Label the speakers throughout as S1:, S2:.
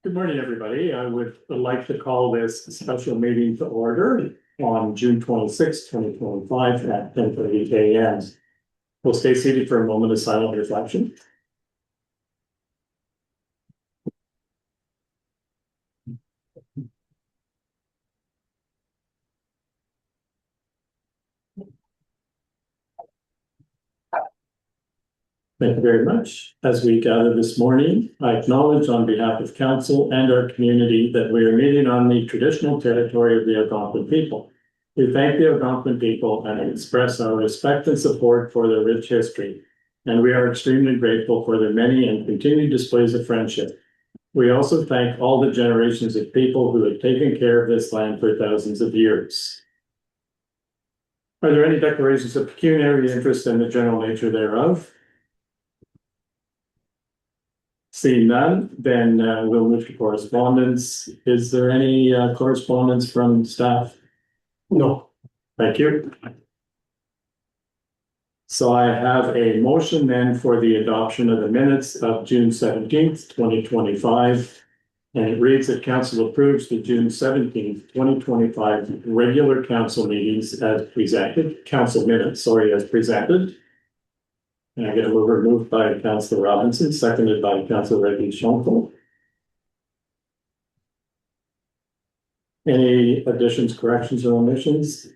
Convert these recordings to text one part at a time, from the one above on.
S1: Good morning, everybody. I would like to call this special meeting to order on June 26, 2025 at 10:30 a.m. We'll stay seated for a moment of silent reflection. Thank you very much. As we gather this morning, I acknowledge on behalf of Council and our community that we are meeting on the traditional territory of the Algonquin people. We thank the Algonquin people and express our respect and support for their rich history, and we are extremely grateful for their many and continued displays of friendship. We also thank all the generations of people who have taken care of this land for thousands of years. Are there any declarations of pecuniary interest in the general nature thereof? Seeing none, then we'll move to correspondence. Is there any correspondence from staff? No. Thank you. So I have a motion then for the adoption of the minutes of June 17th, 2025. And it reads that Council approves the June 17th, 2025 regular council meetings as presented, council minutes, sorry, as presented. And I get a mover moved by Councillor Robinson, seconded by Councillor Reddy-Schonkel. Any additions, corrections, or omissions?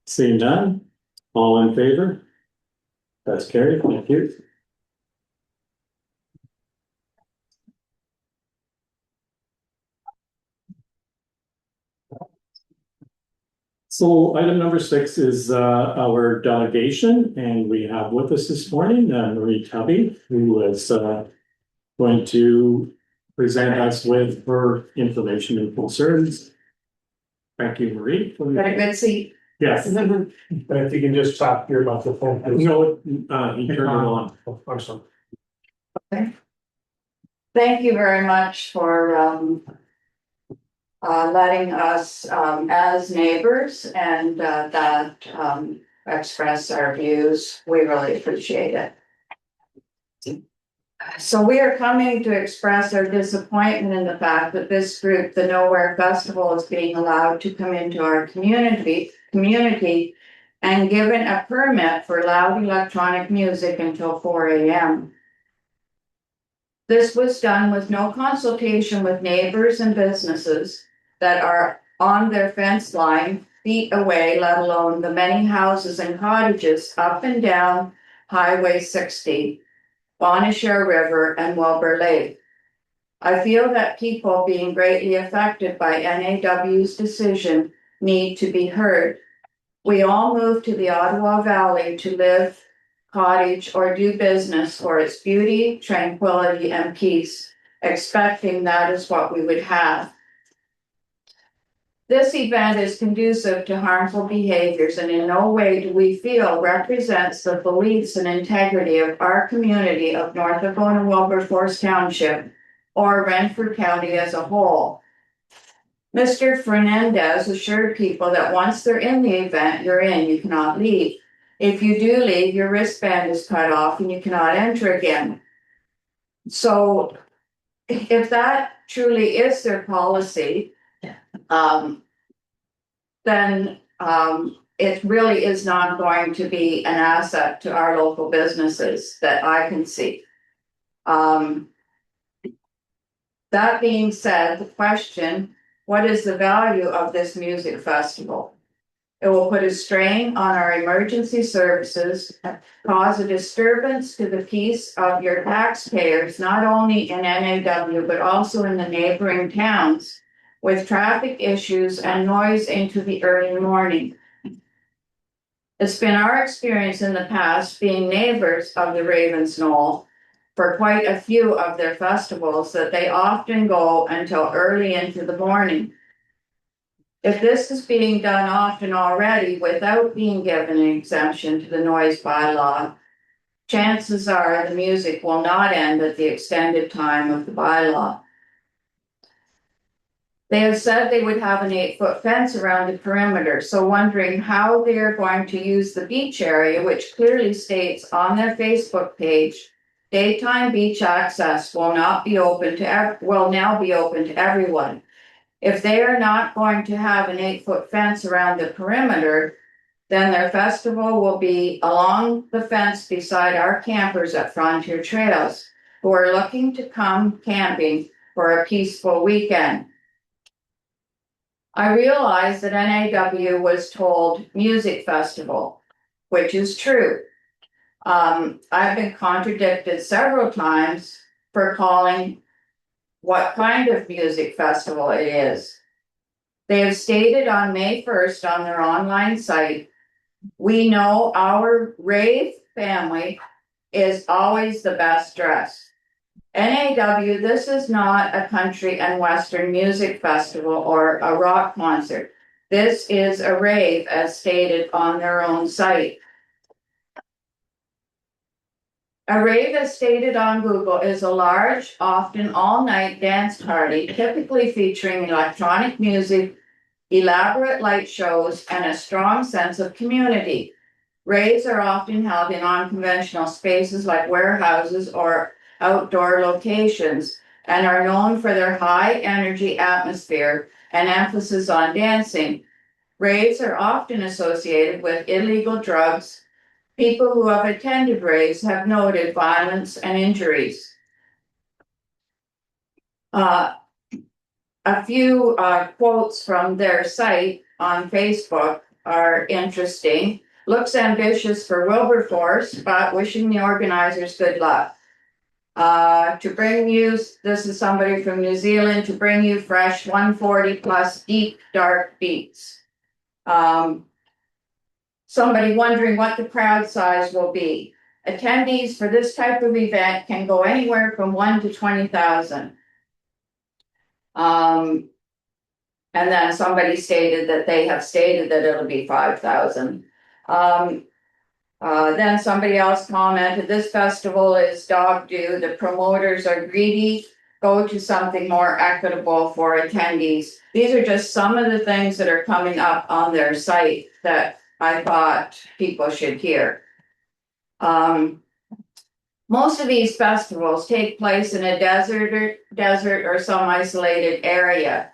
S1: Seeing none, all in favor? That's carried. Thank you. So item number 6 is our delegation, and we have with us this morning Marie Tubby, who is going to present us with her information and concerns. Thank you, Marie.
S2: Got a good seat.
S1: Yes.
S3: If you can just tap your microphone. Please.
S1: No, you turn it on.
S3: I'm sorry.
S2: Okay. Thank you very much for letting us as neighbors and that express our views. We really appreciate it. So we are coming to express our disappointment in the fact that this group, the Nowhere Festival, is being allowed to come into our community and given a permit for loud electronic music until 4 a.m. This was done with no consultation with neighbors and businesses that are on their fence line feet away, let alone the many houses and cottages up and down Highway 60, Bonnechere River, and Wilbur Lake. I feel that people being greatly affected by NAW's decision need to be heard. We all moved to the Ottawa Valley to live, cottage, or do business for its beauty, tranquility, and peace, expecting that is what we would have. This event is conducive to harmful behaviors and in no way do we feel represents the beliefs and integrity of our community of North Algona Wilberforce Township or Renfrew County as a whole. Mr. Fernandez assured people that once they're in the event, you're in, you cannot leave. If you do leave, your wristband is cut off and you cannot enter again. So if that truly is their policy, then it really is not going to be an asset to our local businesses that I can see. That being said, the question, what is the value of this music festival? It will put a strain on our emergency services, cause a disturbance to the peace of your taxpayers, not only in NAW, but also in the neighboring towns, with traffic issues and noise into the early morning. It's been our experience in the past, being neighbors of the Ravens Knoll for quite a few of their festivals, that they often go until early into the morning. If this is being done often already without being given an exemption to the noise bylaw, chances are the music will not end at the extended time of the bylaw. They have said they would have an 8-foot fence around the perimeter, so wondering how they are going to use the beach area, which clearly states on their Facebook page Daytime beach access will now be open to everyone. If they are not going to have an 8-foot fence around the perimeter, then their festival will be along the fence beside our campers at Frontier Trails, who are looking to come camping for a peaceful weekend. I realize that NAW was told music festival, which is true. I've been contradicted several times for calling what kind of music festival it is. They have stated on May 1st on their online site, "We know our rave family is always the best dressed." NAW, this is not a country and western music festival or a rock concert. This is a rave as stated on their own site. A rave, as stated on Google, is a large, often all-night dance party, typically featuring electronic music, elaborate light shows, and a strong sense of community. Raves are often held in unconventional spaces like warehouses or outdoor locations, and are known for their high energy atmosphere and emphasis on dancing. Raves are often associated with illegal drugs. People who have attended raves have noted violence and injuries. A few quotes from their site on Facebook are interesting. "Looks ambitious for Wilberforce, but wishing the organizers good luck. To bring you," this is somebody from New Zealand, "to bring you fresh 140 plus deep, dark beats." Somebody wondering what the crowd size will be. Attendees for this type of event can go anywhere from 1 to 20,000. And then somebody stated that they have stated that it'll be 5,000. Then somebody else commented, "This festival is dog do. The promoters are greedy. Go to something more equitable for attendees." These are just some of the things that are coming up on their site that I thought people should hear. Most of these festivals take place in a desert or some isolated area.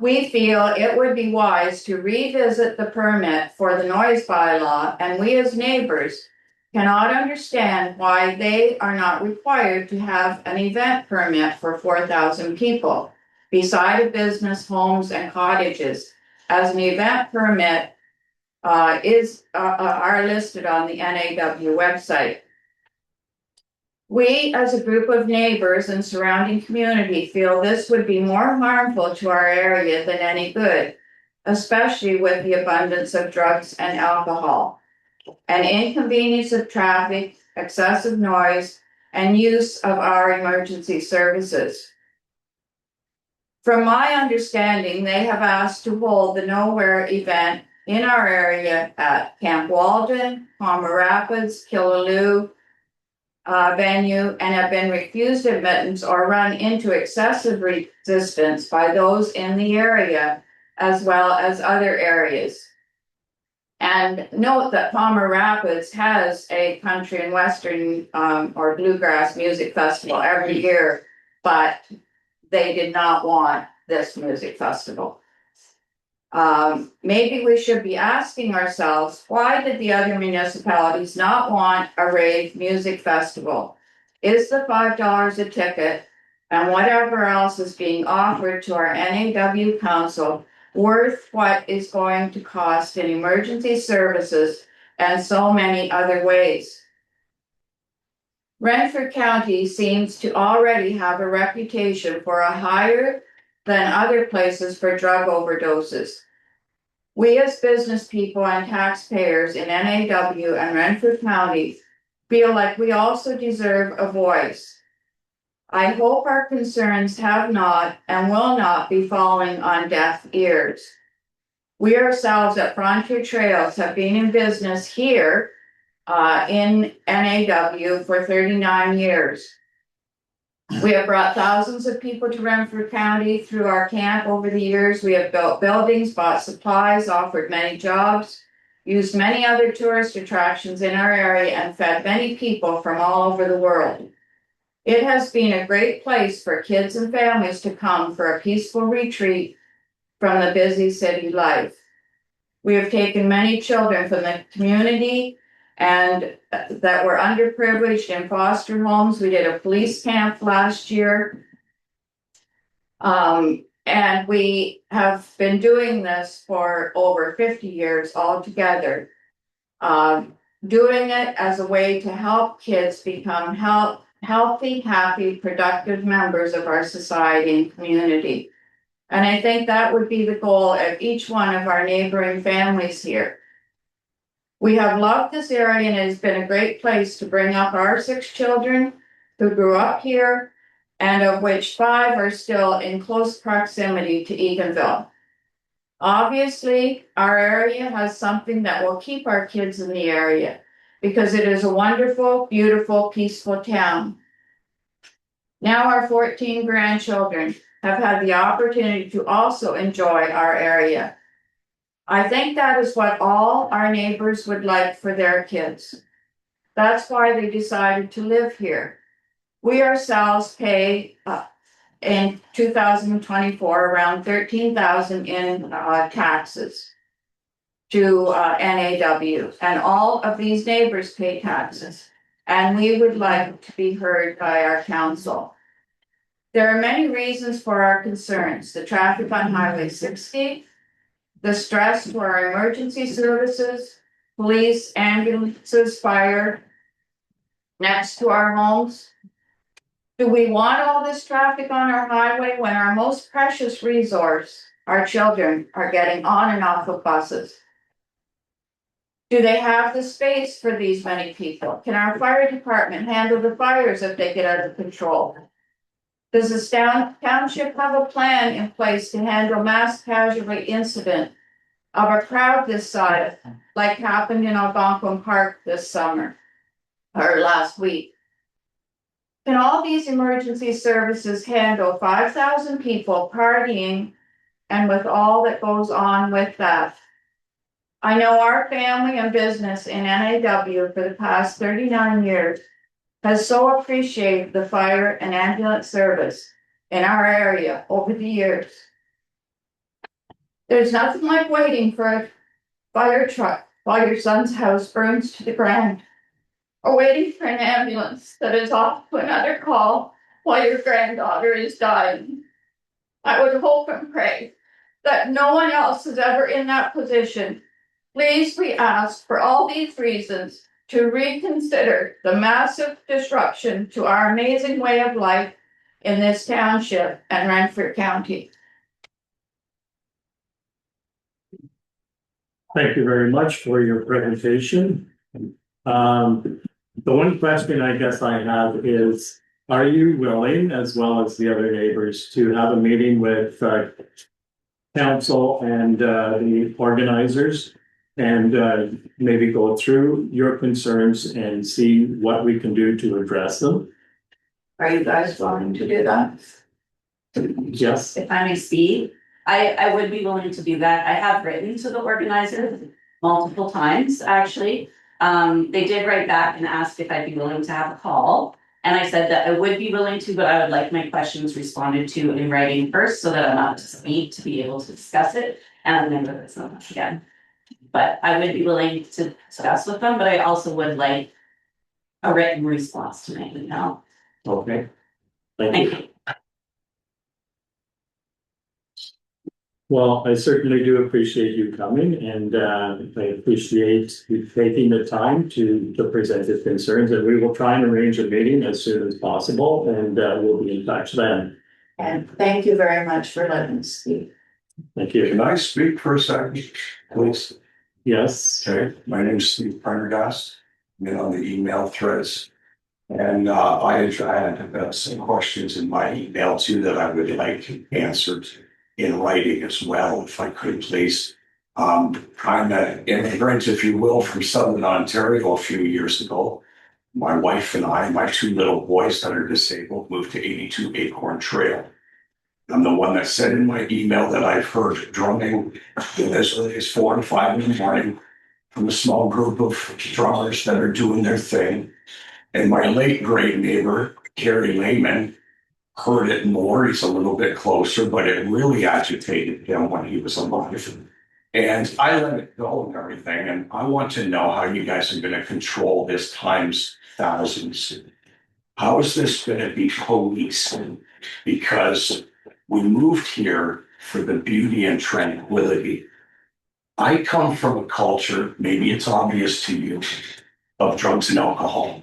S2: We feel it would be wise to revisit the permit for the noise bylaw, and we as neighbors cannot understand why they are not required to have an event permit for 4,000 people beside a business, homes, and cottages, as an event permit are listed on the NAW website. We, as a group of neighbors and surrounding community, feel this would be more harmful to our area than any good, especially with the abundance of drugs and alcohol, and inconvenience of traffic, excessive noise, and use of our emergency services. From my understanding, they have asked to hold the Nowhere event in our area at Camp Walden, Palmer Rapids, Killaloo, venue, and have been refused admittance or run into excessive resistance by those in the area as well as other areas. And note that Palmer Rapids has a country and western or bluegrass music festival every year, but they did not want this music festival. Maybe we should be asking ourselves, why did the other municipalities not want a rave music festival? Is the $5 a ticket and whatever else is being offered to our NAW council worth what is going to cost in emergency services and so many other ways? Renfrew County seems to already have a reputation for a higher than other places for drug overdoses. We as business people and taxpayers in NAW and Renfrew County feel like we also deserve a voice. I hope our concerns have not and will not be falling on deaf ears. We ourselves at Frontier Trails have been in business here in NAW for 39 years. We have brought thousands of people to Renfrew County through our camp over the years. We have built buildings, bought supplies, offered many jobs. used many other tourist attractions in our area, and fed many people from all over the world. It has been a great place for kids and families to come for a peaceful retreat from the busy city life. We have taken many children from the community and that were underprivileged in foster homes. We did a police camp last year. And we have been doing this for over 50 years altogether. Doing it as a way to help kids become healthy, happy, productive members of our society and community. And I think that would be the goal of each one of our neighboring families here. We have loved this area, and it has been a great place to bring up our 6 children who grew up here, and of which 5 are still in close proximity to Eganville. Obviously, our area has something that will keep our kids in the area because it is a wonderful, beautiful, peaceful town. Now our 14 grandchildren have had the opportunity to also enjoy our area. I think that is what all our neighbors would like for their kids. That's why they decided to live here. We ourselves pay in 2024 around $13,000 in taxes to NAW, and all of these neighbors pay taxes, and we would like to be heard by our council. There are many reasons for our concerns: the traffic on Highway 60, the stress to our emergency services, police, ambulances, fire next to our homes. Do we want all this traffic on our highway when our most precious resource, our children, are getting on and off of buses? Do they have the space for these many people? Can our fire department handle the fires if they get out of control? Does the township have a plan in place to handle mass casualty incident of a crowd this size, like happened in Algonquin Park this summer or last week? Can all these emergency services handle 5,000 people partying and with all that goes on with that? I know our family and business in NAW for the past 39 years has so appreciated the fire and ambulance service in our area over the years. There's nothing like waiting for a fire truck while your son's house burns to the ground, or waiting for an ambulance that is off to another call while your granddaughter is dying. I would hope and pray that no one else is ever in that position. Please, we ask for all these reasons to reconsider the massive disruption to our amazing way of life in this township and Renfrew County.
S1: Thank you very much for your presentation. The one question I guess I have is, are you willing, as well as the other neighbors, to have a meeting with council and the organizers and maybe go through your concerns and see what we can do to address them?
S2: Are you guys willing to do that?
S1: Yes.
S4: If I may speak, I would be willing to do that. I have written to the organizers multiple times, actually. They did write back and ask if I'd be willing to have a call. And I said that I would be willing to, but I would like my questions responded to in writing first so that I'm not just me to be able to discuss it and then remember this not again. But I would be willing to discuss with them, but I also would like a written response to my email.
S1: Okay. Thank you. Well, I certainly do appreciate you coming, and I appreciate you taking the time to present your concerns, and we will try and arrange a meeting as soon as possible, and we'll be in touch then.
S2: And thank you very much for letting us speak.
S1: Thank you.
S5: Can I speak for a second, please?
S1: Yes.
S5: Okay, my name is Steve Prendergast. I'm in on the email threads. And I had some questions in my email too that I would like answered in writing as well, if I could, please. I'm an immigrant, if you will, from Southern Ontario a few years ago. My wife and I, my 2 little boys that are disabled, moved to 82 Acorn Trail. I'm the one that said in my email that I've heard drumming as early as 4 and 5 in the morning from a small group of drummers that are doing their thing. And my late great neighbor, Gary Lehman, heard it more. He's a little bit closer, but it really agitated him when he was alive. And I let it go and everything. And I want to know how you guys are going to control this times thousands. How is this going to be policed? Because we moved here for the beauty and tranquility. I come from a culture, maybe it's obvious to you, of drugs and alcohol.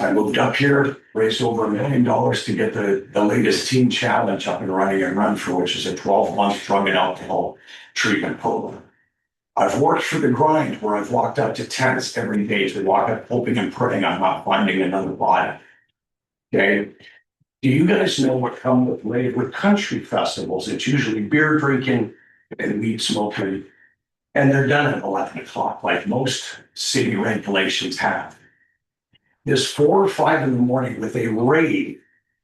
S5: I moved up here, raised over $1 million to get the latest teen challenge up and running and run for, which is a 12-month drug and alcohol treatment program. I've worked for the grind where I've walked out to tents every day to walk up hoping and praying I'm not finding another body. Okay. Do you guys know what comes with country festivals? It's usually beer drinking and weed smoking, and they're done at 11 o'clock, like most city regulations have. This 4 or 5 in the morning with a rave,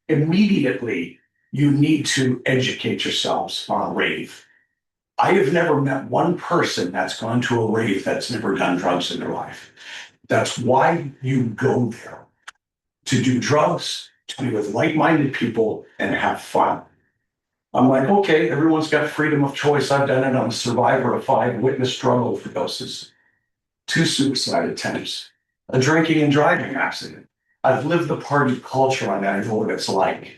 S5: immediately you need to educate yourselves on a rave. I have never met one person that's gone to a rave that's never done drugs in their life. That's why you go there, to do drugs, to be with like-minded people and have fun. I'm like, okay, everyone's got freedom of choice. I've done it. I'm a survivor of 5 witness drug overdoses, 2 suicide attempts, a drinking and driving accident. I've lived the party culture on that. I know what it's like.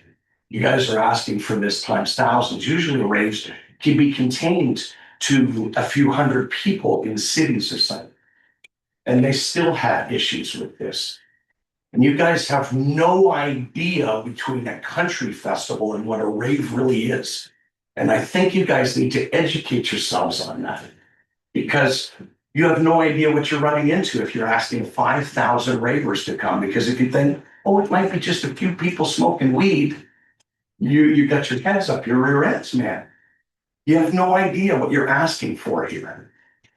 S5: You guys are asking for this times thousands. Usually raves can be contained to a few hundred people in cities or something. And they still have issues with this. And you guys have no idea between a country festival and what a rave really is. And I think you guys need to educate yourselves on that, because you have no idea what you're running into if you're asking 5,000 ravers to come. Because if you think, oh, it might be just a few people smoking weed, you got your heads up your rear ends, man. You have no idea what you're asking for here.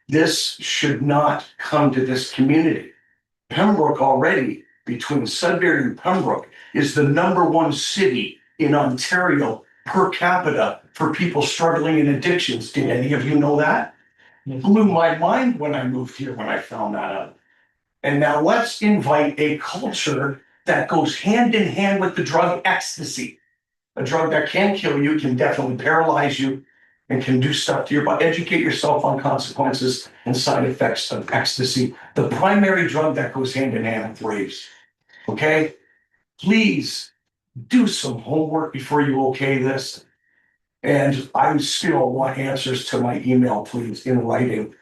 S5: This should not come to this community. Pembroke already, between Sudbury and Pembroke, is the #1 city in Ontario per capita for people struggling in addictions. Did any of you know that? It blew my mind when I moved here when I found that out. And now let's invite a culture that goes hand in hand with the drug ecstasy. A drug that can kill you, can definitely paralyze you, and can do stuff to your body. Educate yourself on consequences and side effects of ecstasy, the primary drug that goes hand in hand with raves. Okay? Please do some homework before you okay this. And I still want answers to my email, please, in writing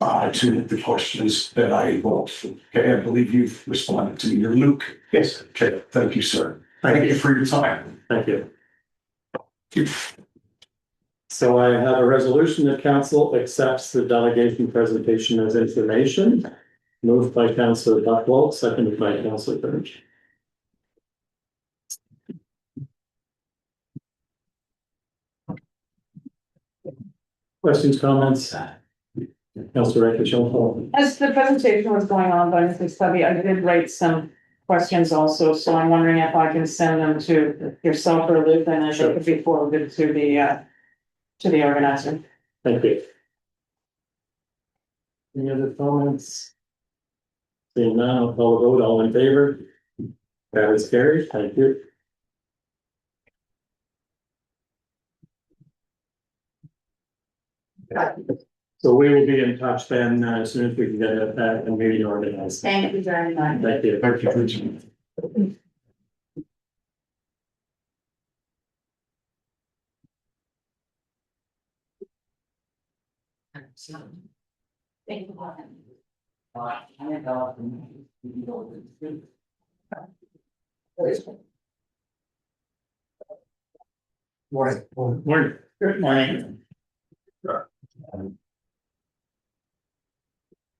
S5: to the questions that I wrote. Okay, I believe you've responded to me. You're Luke. Yes. Okay, thank you, sir. Thank you for your time.
S1: Thank you. So I have a resolution that council accepts the delegation presentation as information, moved by Councillor Buckwald, seconded by Councillor Burge. Questions, comments? Councillor Rachel.
S6: As the presentation was going on by Mrs. Tubby, I did write some questions also, so I'm wondering if I can send them to yourself or Luke, and then they could be forwarded to the organizer.
S1: Thank you. Any other comments? Seeing none, I'll call a vote. All in favor? That is carried. Thank you. So we will be in touch then as soon as we can get a meeting organized.
S2: Thank you very much.
S1: Thank you. Thank you.
S4: Thank you.
S3: Morning.
S1: Morning. Good morning.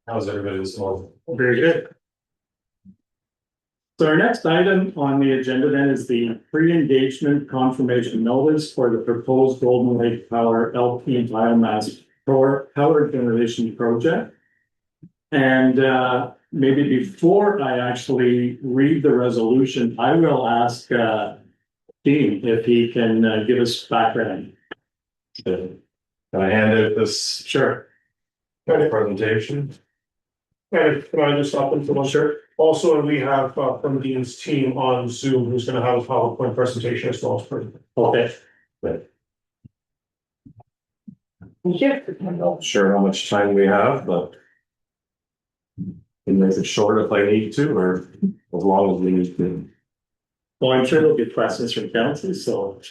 S3: How's everybody this morning?
S1: Very good. So our next item on the agenda then is the pre-engagement confirmation notice for the proposed Golden Lake Power LP biomass power generation project. And maybe before I actually read the resolution, I will ask Dean if he can give us background.
S7: Can I hand out this
S1: Sure.
S7: presentation? can I just stop in for one sec? Also, we have from Dean's team on Zoom who's gonna have a PowerPoint presentation as well as presentation.
S1: Okay,
S3: I'm not sure how much time we have, but. Can make it short if I need to, or as long as we need to.
S1: well, I'm sure there'll be questions from council, so.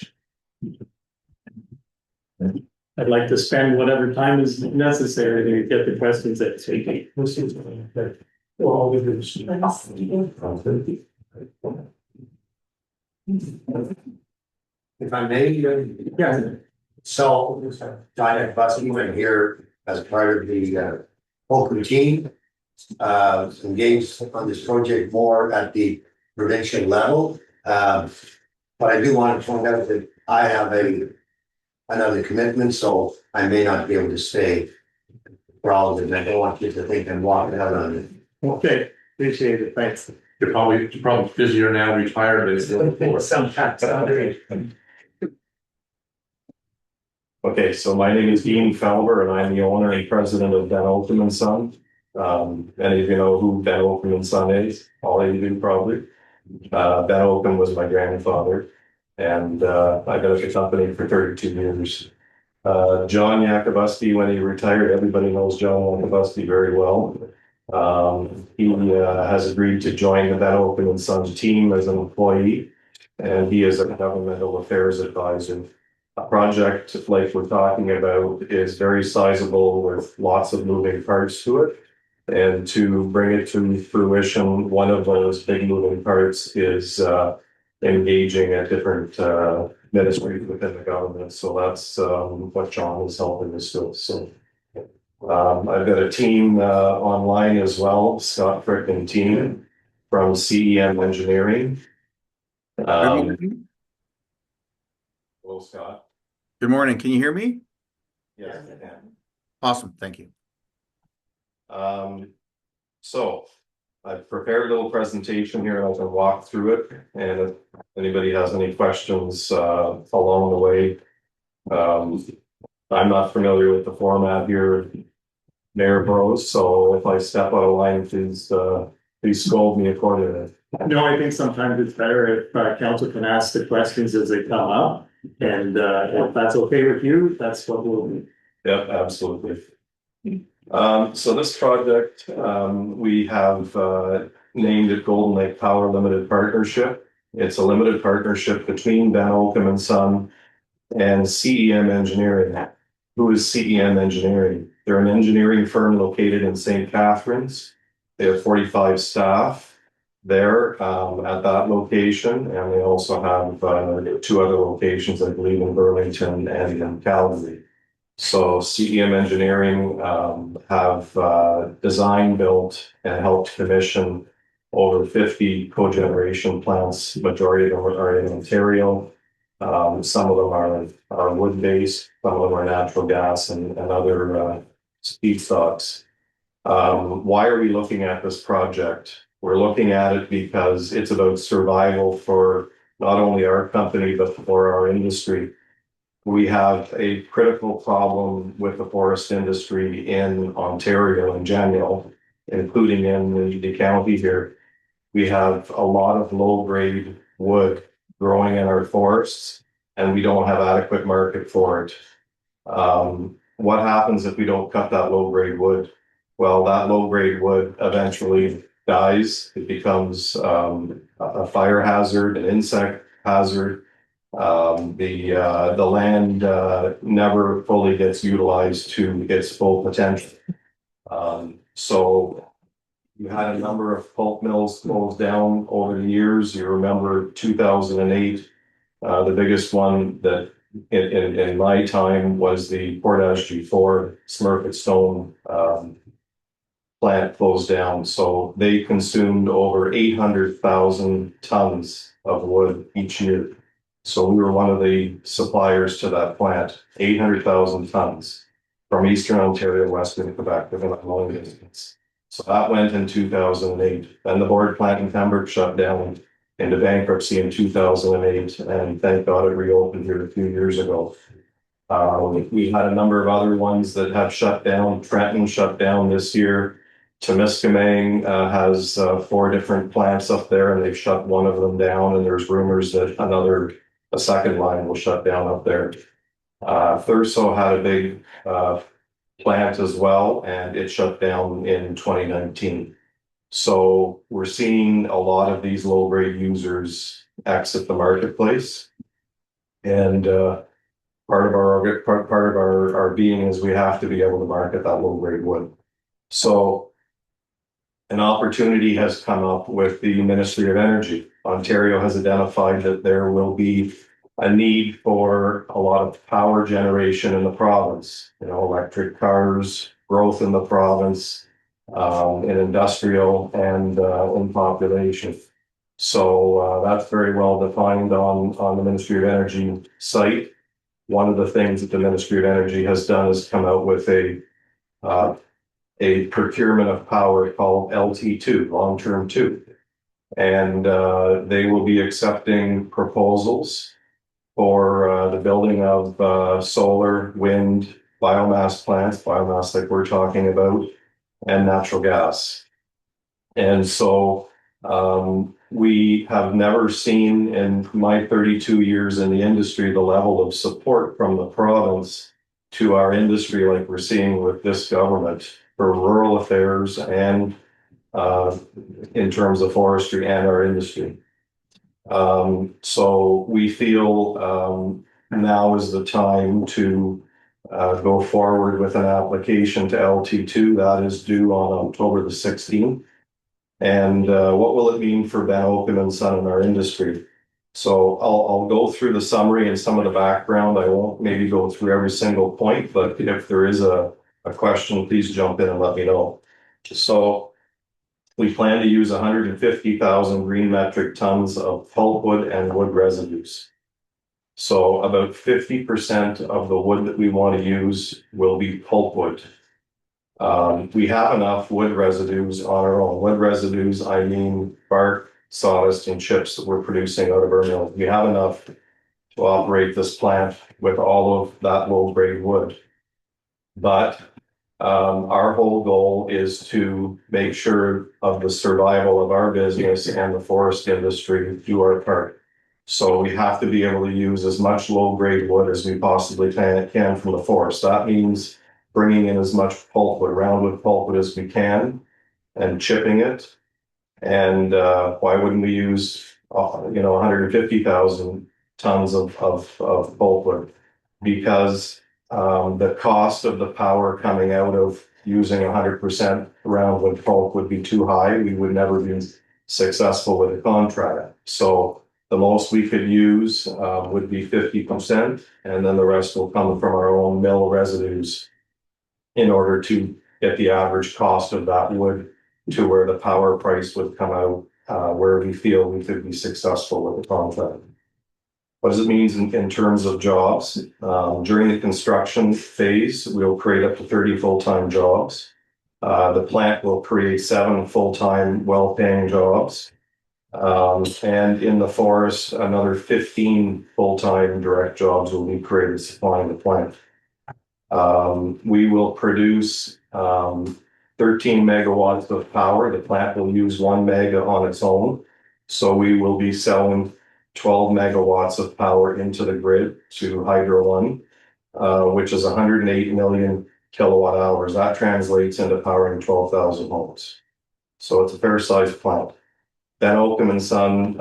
S1: I'd like to spend whatever time is necessary to get the questions that take.
S7: This is, well, all we do is-
S5: If I may,
S1: Yeah.
S5: so Diane Bussey went here as part of the Oakland team. Engaged on this project more at the provincial level. But I do want to point out that I have another commitment, so I may not be able to stay for all of it. I don't want you to think I'm walking out on it.
S1: Okay, appreciate it, thanks.
S3: You're probably busier now, retired than still before. Okay, so my name is Dean Felber and I'm the owner and president of Ben Oakham and Son. Many of you know who Ben Oakham and Son is, all of you do probably. Ben Oakham was my grandfather and I've been at the company for 32 years. John Yakubuski, when he retired, everybody knows John Yakubuski very well. He has agreed to join the Ben Oakham and Sons team as an employee, and he is a governmental affairs advisor. A project like we're talking about is very sizable with lots of moving parts to it. And to bring it to fruition, one of those big moving parts is engaging a different ministry within the government. So that's what John is helping us with. So I've got a team online as well, Scott Frick and team from CEM Engineering. Hello, Scott.
S8: Good morning. Can you hear me?
S3: Yes, I can.
S8: Awesome. Thank you.
S3: So I've prepared a little presentation here and I can walk through it. And if anybody has any questions along the way, I'm not familiar with the format here, Mayor Bros. So if I step out of line, please scold me accordingly.
S1: No, I think sometimes it's better if council can ask the questions as they come up. And if that's okay with you, that's what we'll do.
S3: Yep, absolutely. So this project, we have named it Golden Lake Power Limited Partnership. It's a limited partnership between Ben Oakham and Son and CEM Engineering. Who is CEM Engineering? They're an engineering firm located in St. Catharines. They have 45 staff there at that location, and they also have 2 other locations, I believe, in Burlington and in Calgary. So CEM Engineering have designed, built, and helped commission over 50 cogeneration plants. Majority of them are in Ontario. Some of them are wood-based, some of them are natural gas and other feedstocks. Why are we looking at this project? We're looking at it because it's about survival for not only our company, but for our industry. We have a critical problem with the forest industry in Ontario in general, including in the county here. We have a lot of low-grade wood growing in our forests, and we don't have adequate market for it. What happens if we don't cut that low-grade wood? Well, that low-grade wood eventually dies. It becomes a fire hazard, an insect hazard. The land never fully gets utilized to its full potential. So you had a number of pulp mills closed down over the years. You remember 2008, the biggest one that in my time was the Portage G4 Smurfit Stone plant closed down. So they consumed over 800,000 tons of wood each year. So we were one of the suppliers to that plant, 800,000 tons from Eastern Ontario, Western Quebec, within a long distance. So that went in 2008. Then the board plant in Pembroke shut down into bankruptcy in 2008, and thank God it reopened here a few years ago. We had a number of other ones that have shut down. Trenton shut down this year. Temiskaming has 4 different plants up there, and they've shut one of them down, and there's rumors that a second line will shut down up there. Thurso had a big plant as well, and it shut down in 2019. So we're seeing a lot of these low grade users exit the marketplace. And part of our being is we have to be able to market that low grade wood. So an opportunity has come up with the Ministry of Energy. Ontario has identified that there will be a need for a lot of power generation in the province, electric cars, growth in the province, in industrial and in population. So that's very well defined on the Ministry of Energy site. One of the things that the Ministry of Energy has done is come out with a procurement of power called LT2, long-term 2. And they will be accepting proposals for the building of solar, wind, biomass plants, biomass like we're talking about, and natural gas. And so we have never seen in my 32 years in the industry the level of support from the province to our industry like we're seeing with this government for rural affairs and in terms of forestry and our industry. So we feel now is the time to go forward with an application to LT2 that is due on October the 16th. And what will it mean for Ben Oakham and Son in our industry? So I'll go through the summary and some of the background. I won't maybe go through every single point, but if there is a question, please jump in and let me know. So we plan to use 150,000 green metric tons of pulpwood and wood residues. So about 50% of the wood that we want to use will be pulpwood. We have enough wood residues on our own. Wood residues, I mean bark, sawdust, and chips that we're producing out of our mill. We have enough to operate this plant with all of that low-grade wood. But our whole goal is to make sure of the survival of our business and the forest industry do our part. So we have to be able to use as much low-grade wood as we possibly can from the forest. That means bringing in as much pulpwood, roundwood pulpwood as we can, and chipping it. And why wouldn't we use 150,000 tons of pulpwood? Because the cost of the power coming out of using 100% roundwood pulp would be too high. We would never be successful with a contract. So the most we could use would be 50%, and then the rest will come from our own mill residues in order to get the average cost of that wood to where the power price would come out, where we feel we could be successful with the contract. What does it mean in terms of jobs? During the construction phase, we'll create up to 30 full-time jobs. The plant will create 7 full-time, well-paying jobs. And in the forest, another 15 full-time direct jobs will be created supplying the plant. We will produce 13 megawatts of power. The plant will use 1 mega on its own. So we will be selling 12 megawatts of power into the grid to Hydro One, which is 108 million kilowatt hours. That translates into powering 12,000 homes. So it's a fair-sized plant. Ben Oakham and Son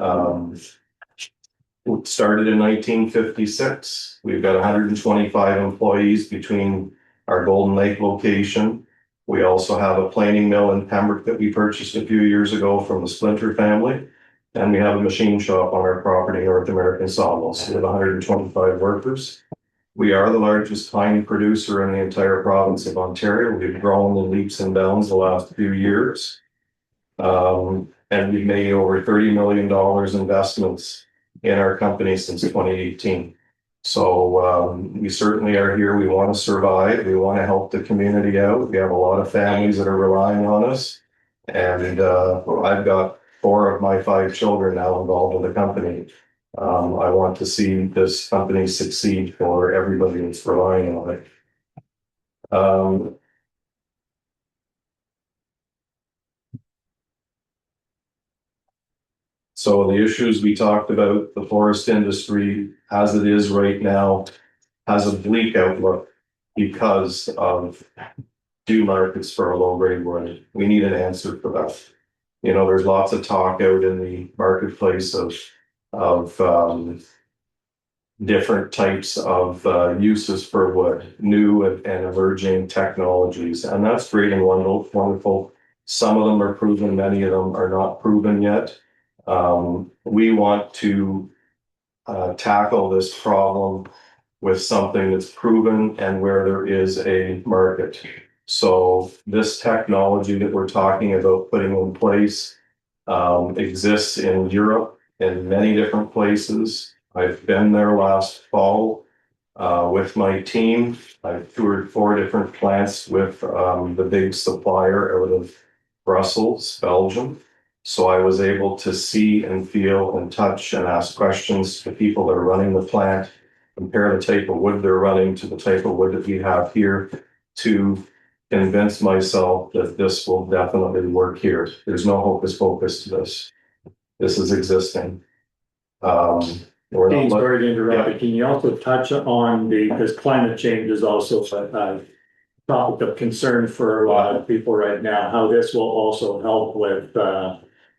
S3: started in 1956. We've got 125 employees between our Golden Lake location. We also have a planing mill in Pembroke that we purchased a few years ago from the Splinter family. And we have a machine shop on our property, North American Sawmills. We have 125 workers. We are the largest pine producer in the entire province of Ontario. We've grown in leaps and bounds the last few years. And we've made over $30 million investments in our company since 2018. So we certainly are here. We want to survive. We want to help the community out. We have a lot of families that are relying on us. And I've got 4 of my 5 children now involved with the company. I want to see this company succeed for everybody that's relying on it. So the issues we talked about, the forest industry, as it is right now, has a bleak outlook because of due markets for a low grade wood. We need an answer for that. You know, there's lots of talk out in the marketplace of different types of uses for wood, new and emerging technologies, and that's great and wonderful. Some of them are proven, many of them are not proven yet. We want to tackle this problem with something that's proven and where there is a market. So this technology that we're talking about putting in place exists in Europe in many different places. I've been there last fall with my team. I've toured 4 different plants with the big supplier out of Brussels, Belgium. So I was able to see and feel and touch and ask questions to people that are running the plant, compare the type of wood they're running to the type of wood that we have here to convince myself that this will definitely work here. There's no hocus pocus to this. This is existing.
S1: Dean, sorry to interrupt, but can you also touch on because climate change is also a topic of concern for a lot of people right now, how this will also help with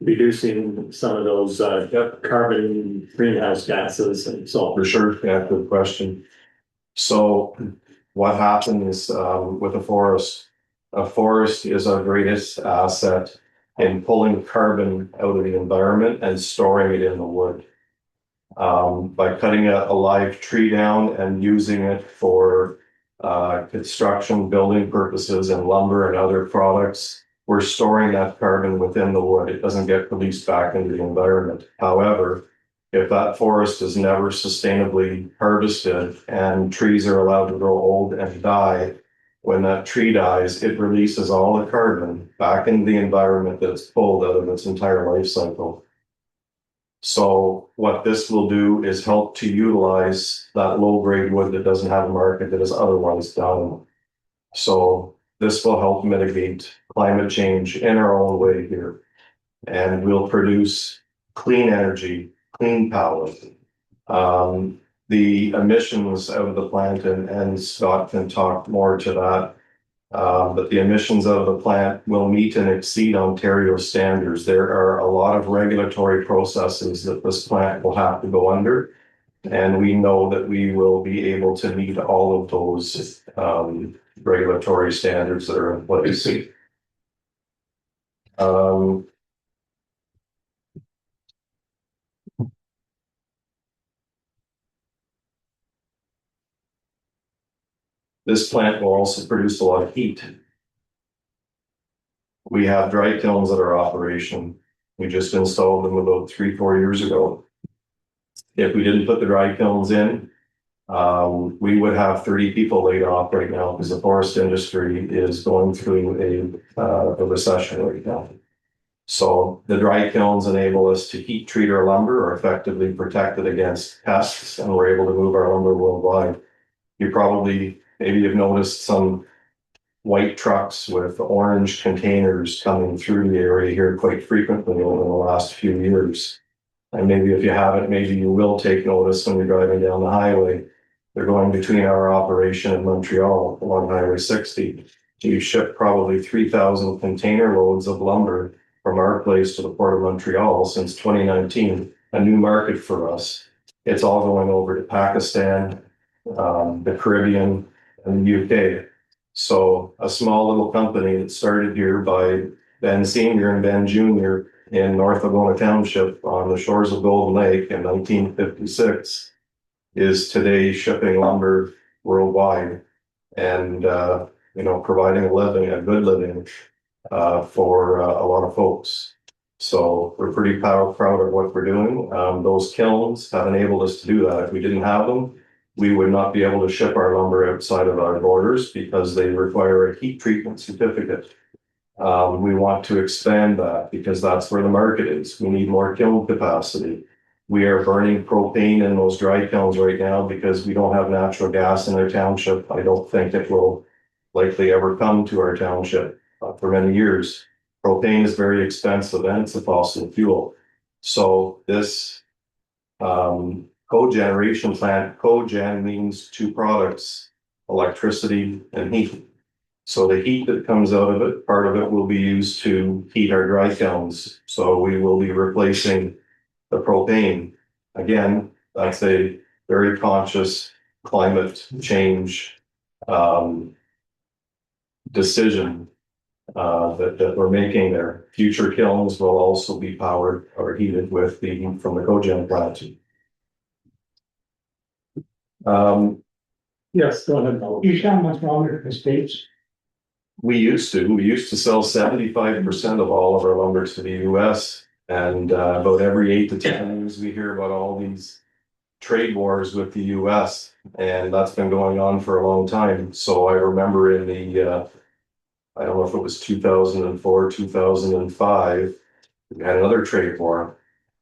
S1: reducing some of those carbon greenhouse gases and so on.
S3: For sure, yeah, good question. So what happens with a forest is our greatest asset in pulling carbon out of the environment and storing it in the wood. By cutting a live tree down and using it for construction, building purposes and lumber and other products, we're storing that carbon within the wood. It doesn't get released back into the environment. However, if that forest is never sustainably harvested and trees are allowed to grow old and die, when that tree dies, it releases all the carbon back into the environment that it's pulled out of its entire life cycle. So what this will do is help to utilize that low grade wood that doesn't have a market that is otherwise done. So this will help mitigate climate change in our own way here. And we'll produce clean energy, clean power. The emissions out of the plant, and Scott can talk more to that, but the emissions out of the plant will meet and exceed Ontario standards. There are a lot of regulatory processes that this plant will have to go under, and we know that we will be able to meet all of those regulatory standards that are in place. This plant will also produce a lot of heat. We have dry kilns that are operation. We just installed them about 3-4 years ago. If we didn't put the dry kilns in, we would have 30 people laid off right now because the forest industry is going through a recession right now. So the dry kilns enable us to heat treat our lumber or effectively protect it against pests, and we're able to move our lumber worldwide. Maybe you've noticed some white trucks with orange containers coming through the area here quite frequently over the last few years. And maybe if you haven't, maybe you will take notice when you're driving down the highway. They're going between our operation in Montreal along Highway 60. We ship probably 3,000 container loads of lumber from our place to the Port of Montreal since 2019, a new market for us. It's all going over to Pakistan, the Caribbean, and the UK. So a small little company that started here by Ben Senior and Ben Junior in North Algona Township on the shores of Golden Lake in 1956 is today shipping lumber worldwide and providing a good living for a lot of folks. So we're pretty proud of what we're doing. Those kilns have enabled us to do that. If we didn't have them, we would not be able to ship our lumber outside of our borders because they require a heat treatment certificate. We want to expand that because that's where the market is. We need more kiln capacity. We are burning propane in those dry kilns right now because we don't have natural gas in our township. I don't think it will likely ever come to our township for many years. Propane is very expensive and it's a fossil fuel. So this cogeneration plant, cogen means two products, electricity and heat. So the heat that comes out of it, part of it will be used to heat our dry kilns. So we will be replacing the propane. Again, that's a very conscious climate change decision that we're making there. Future kilns will also be powered or heated with the heat from the cogen plant.
S1: Yes, go ahead, Paul.
S5: You sound much longer in the States.
S3: We used to sell 75% of all of our lumber to the US. And about every 8 to 10 years, we hear about all these trade wars with the US. And that's been going on for a long time. So I remember in the, I don't know if it was 2004, 2005, we had another trade war.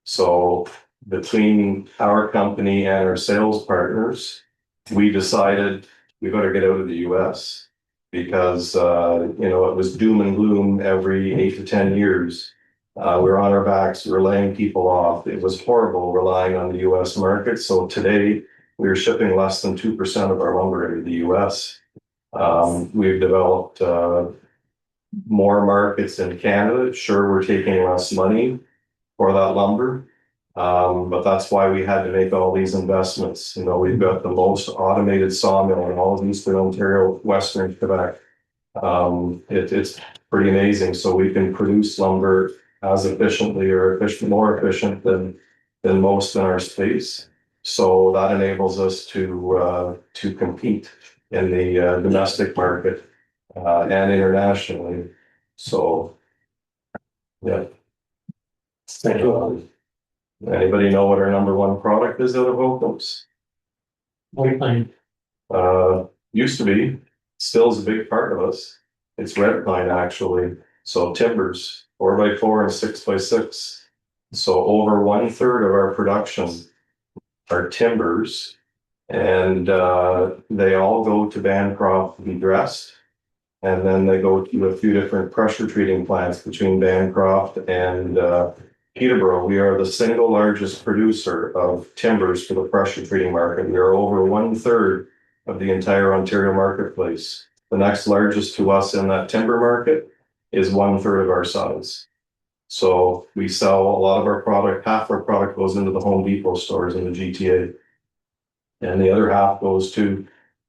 S3: So between our company and our sales partners, we decided we better get out of the US because, it was doom and gloom every 8 to 10 years. We were on our backs, we were laying people off. It was horrible relying on the US market. So today we are shipping less than 2% of our lumber into the US. We've developed more markets in Canada. Sure, we're taking less money for that lumber. But that's why we had to make all these investments. We've got the most automated sawmill in all of Eastern Ontario, Western Quebec. It's pretty amazing. So we can produce lumber as efficiently or more efficient than most in our space. So that enables us to compete in the domestic market and internationally. So, yeah.
S1: Thank you.
S3: Anybody know what our number one product is out of Oakham's?
S1: White pine.
S3: Used to be, still is a big part of us. It's red pine actually. So timbers, 4x4 and 6x6. So over 1/3 of our production are timbers, and they all go to Bancroft to be dressed. And then they go to a few different pressure treating plants between Bancroft and Peterborough. We are the single largest producer of timbers for the pressure treating market. We are over 1/3 of the entire Ontario marketplace. The next largest to us in that timber market is 1/3 of our size. So we sell a lot of our product, half our product goes into the Home Depot stores in the GTA. And the other half goes to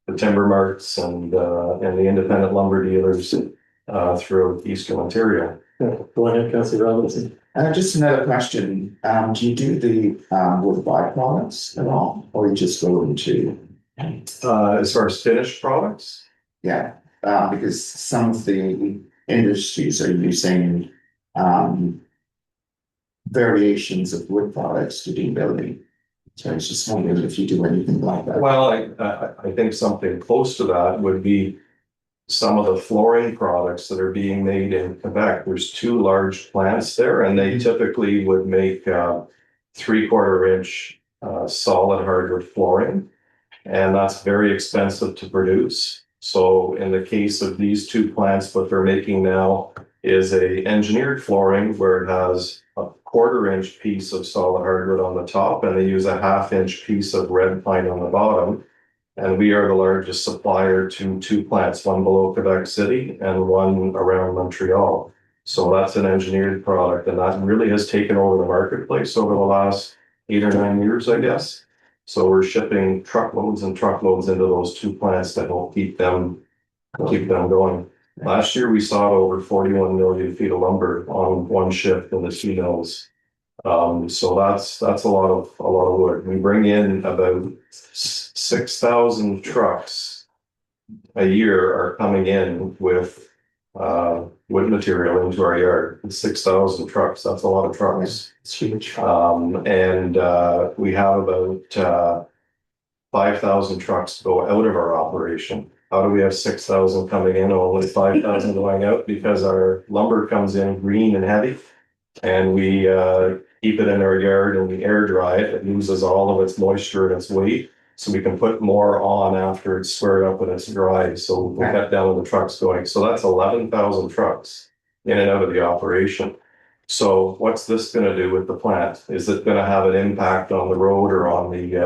S3: the timber marts and the independent lumber dealers throughout Eastern Ontario.
S1: Go ahead, Councillor Robinson.
S9: Just another question. Do you do the wood byproducts at all, or you just go into?
S3: As far as finished products?
S9: Yeah, because some of the industries are using variations of wood products to do building. So I was just wondering if you do anything like that.
S3: Well, I think something close to that would be some of the flooring products that are being made in Quebec. There's 2 large plants there, and they typically would make 3/4 inch solid hardwood flooring, and that's very expensive to produce. So in the case of these 2 plants, what they're making now is a engineered flooring where it has a 1/4 inch piece of solid hardwood on the top, and they use a 1/2 inch piece of red pine on the bottom. And we are the largest supplier to 2 plants, one below Quebec City and one around Montreal. So that's an engineered product, and that really has taken over the marketplace over the last 8 or 9 years, I guess. So we're shipping truckloads and truckloads into those 2 plants that will keep them going. Last year, we saw over 41 million feet of lumber on one shift in the 2 mills. So that's a lot of wood. We bring in about 6,000 trucks a year are coming in with wood material into our yard. 6,000 trucks. That's a lot of trucks.
S9: It's huge.
S3: And we have about 5,000 trucks go out of our operation. How do we have 6,000 coming in, only 5,000 going out? Because our lumber comes in green and heavy, and we keep it in our yard and we air dry it. It loses all of its moisture and its weight, so we can put more on after it's squared up and it's dry. So we cut down on the trucks going. So that's 11,000 trucks in and out of the operation. So what's this gonna do with the plant? Is it gonna have an impact on the road or on the,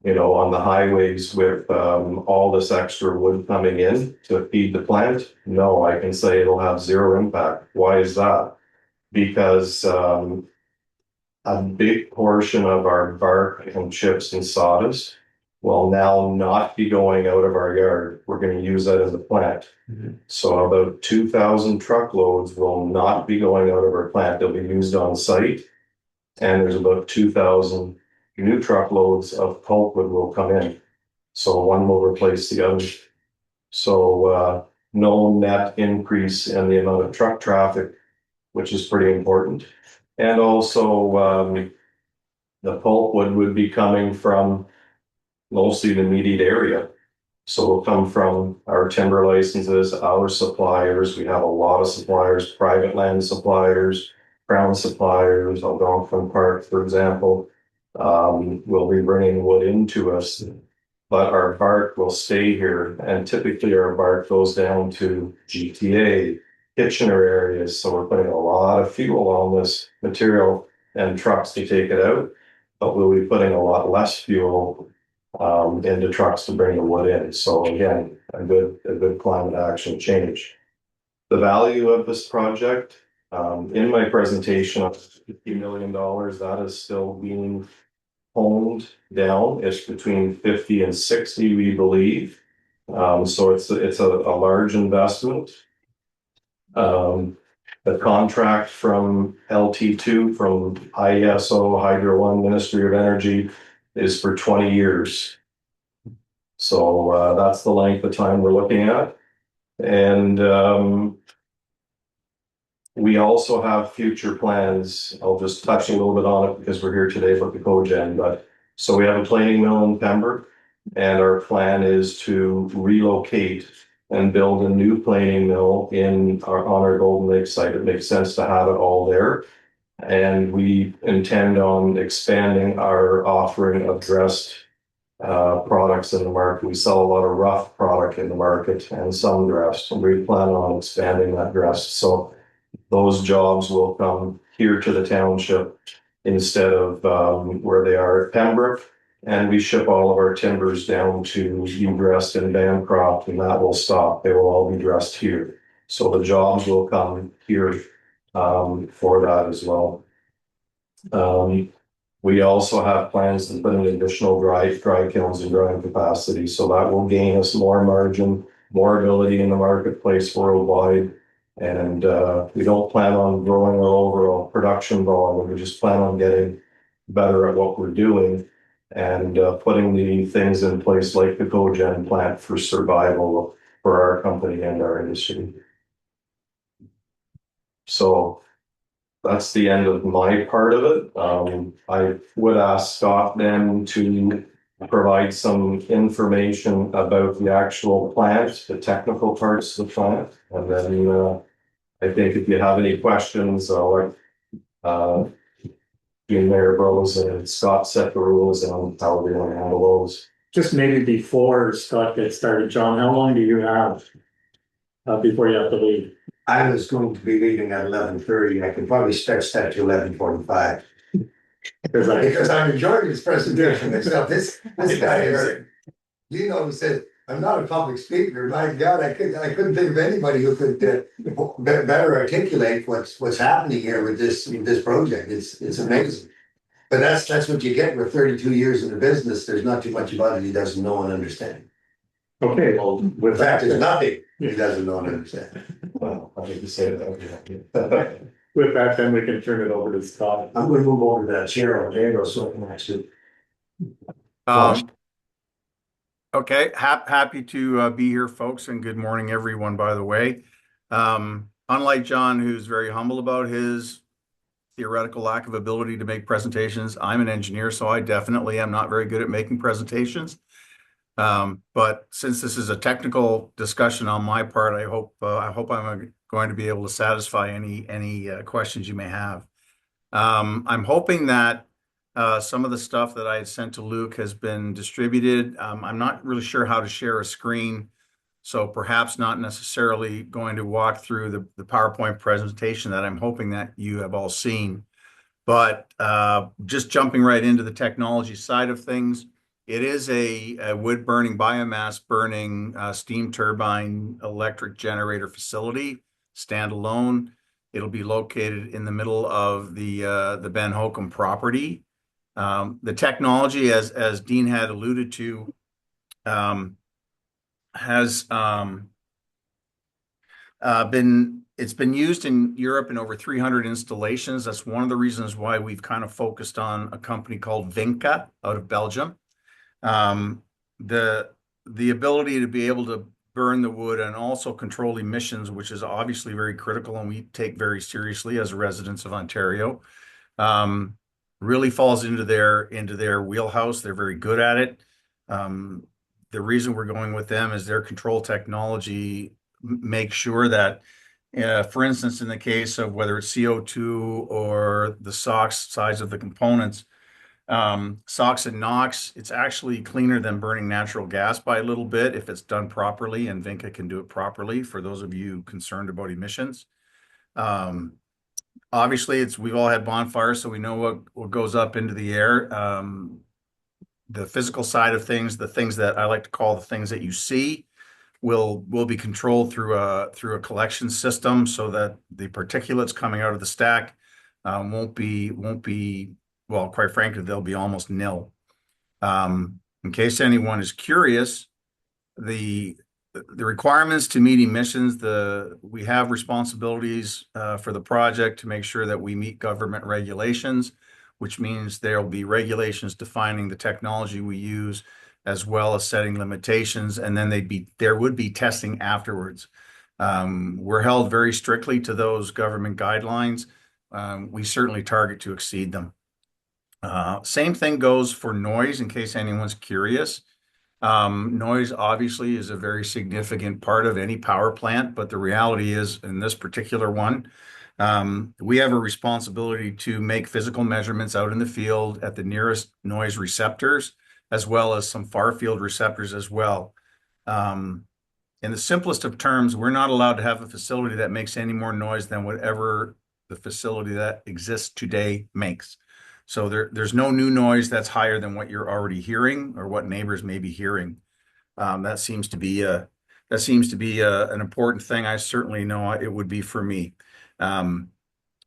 S3: on the highways with, all this extra wood coming in to feed the plant? No, I can say it'll have zero impact. Why is that? Because, a big portion of our bark and chips and sawdust will now not be going out of our yard. We're gonna use that as a plant. So about 2,000 truckloads will not be going out of our plant. They'll be used on site. And there's about 2,000 new truckloads of pulpwood will come in. So one will replace the other. So no net increase in the amount of truck traffic, which is pretty important. And also the pulpwood would be coming from mostly the immediate area. So it'll come from our timber licenses, our suppliers. We have a lot of suppliers, private land suppliers, crown suppliers, Algonquin Park, for example, will be bringing wood into us. But our bark will stay here, and typically our bark goes down to GTA, Kitchener areas. So we're putting a lot of fuel on this material and trucks to take it out, but we'll be putting a lot less fuel into trucks to bring the wood in. So again, a good climate action change. The value of this project, in my presentation of $50 million, that is still being honed down. It's between 50 and 60, we believe. So it's a large investment. The contract from LT2 from IESO Hydro One Ministry of Energy is for 20 years. So that's the length of time we're looking at. And we also have future plans. I'll just touch a little bit on it because we're here today with the cogen. But so we have a planing mill in Pembroke, and our plan is to relocate and build a new planing mill on our Golden Lake site. It makes sense to have it all there. And we intend on expanding our offering of dressed products in the market. We sell a lot of rough product in the market and some dressed, and we plan on expanding that dressed. So those jobs will come here to the township instead of where they are at Pembroke. And we ship all of our timbers down to Ugrest and Bancroft, and that will stop. They will all be dressed here. So the jobs will come here for that as well. We also have plans to put in additional dry kilns and drying capacity. So that will gain us more margin, more ability in the marketplace worldwide. And we don't plan on growing our overall production volume. We just plan on getting better at what we're doing and putting the things in place like the cogen plant for survival for our company and our industry. So that's the end of my part of it. I would ask Scott then to provide some information about the actual plant, the technical parts of the plant. And then I think if you have any questions, I'll let Mayor Bros and Scott set the rules and how we want to handle those.
S1: Just maybe before Scott gets started, John, how long do you have before you have to leave?
S5: I was going to be leaving at 11:30. I could probably stretch that to 11:45. Because I'm enjoying this presentation and stuff. This guy here, he said, I'm not a public speaker. My God, I couldn't think of anybody who could better articulate what's happening here with this project. It's amazing. But that's what you get with 32 years in the business. There's not too much about it he doesn't know and understand.
S1: Okay, well,
S5: In fact, there's nothing he doesn't know and understand.
S3: Well, I hate to say that.
S1: with that, then we can turn it over to Scott.
S5: I'm going to move over to that chair over there so I can actually.
S8: Okay, happy to be here, folks, and good morning, everyone, by the way. Unlike John, who's very humble about his theoretical lack of ability to make presentations, I'm an engineer, so I definitely am not very good at making presentations. But since this is a technical discussion on my part, I hope I'm going to be able to satisfy any questions you may have. I'm hoping that some of the stuff that I had sent to Luke has been distributed. I'm not really sure how to share a screen, So perhaps not necessarily going to walk through the PowerPoint presentation that I'm hoping that you have all seen. But just jumping right into the technology side of things, it is a wood burning, biomass burning, steam turbine electric generator facility, standalone. It'll be located in the middle of the Ben Holcomb property. The technology, as Dean had alluded to, has it's been used in Europe in over 300 installations. That's one of the reasons why we've kind of focused on a company called Vinca out of Belgium. The ability to be able to burn the wood and also control emissions, which is obviously very critical and we take very seriously as residents of Ontario, really falls into their wheelhouse. They're very good at it. The reason we're going with them is their control technology makes sure that, for instance, in the case of whether it's CO2 or the SOx size of the components, SOx and NOx, it's actually cleaner than burning natural gas by a little bit if it's done properly, and Vinca can do it properly for those of you concerned about emissions. Obviously, we've all had bonfires, so we know what goes up into the air. The physical side of things, the things that I like to call the things that you see, will be controlled through a collection system so that the particulates coming out of the stack won't be well, quite frankly, they'll be almost nil. In case anyone is curious, the requirements to meet emissions, we have responsibilities for the project to make sure that we meet government regulations, which means there'll be regulations defining the technology we use, as well as setting limitations, and then there would be testing afterwards. We're held very strictly to those government guidelines. We certainly target to exceed them. Same thing goes for noise, in case anyone's curious. Noise obviously is a very significant part of any power plant, but the reality is, in this particular one, we have a responsibility to make physical measurements out in the field at the nearest noise receptors, as well as some far field receptors as well. In the simplest of terms, we're not allowed to have a facility that makes any more noise than whatever the facility that exists today makes. So there's no new noise that's higher than what you're already hearing or what neighbors may be hearing. That seems to be an important thing. I certainly know it would be for me. I've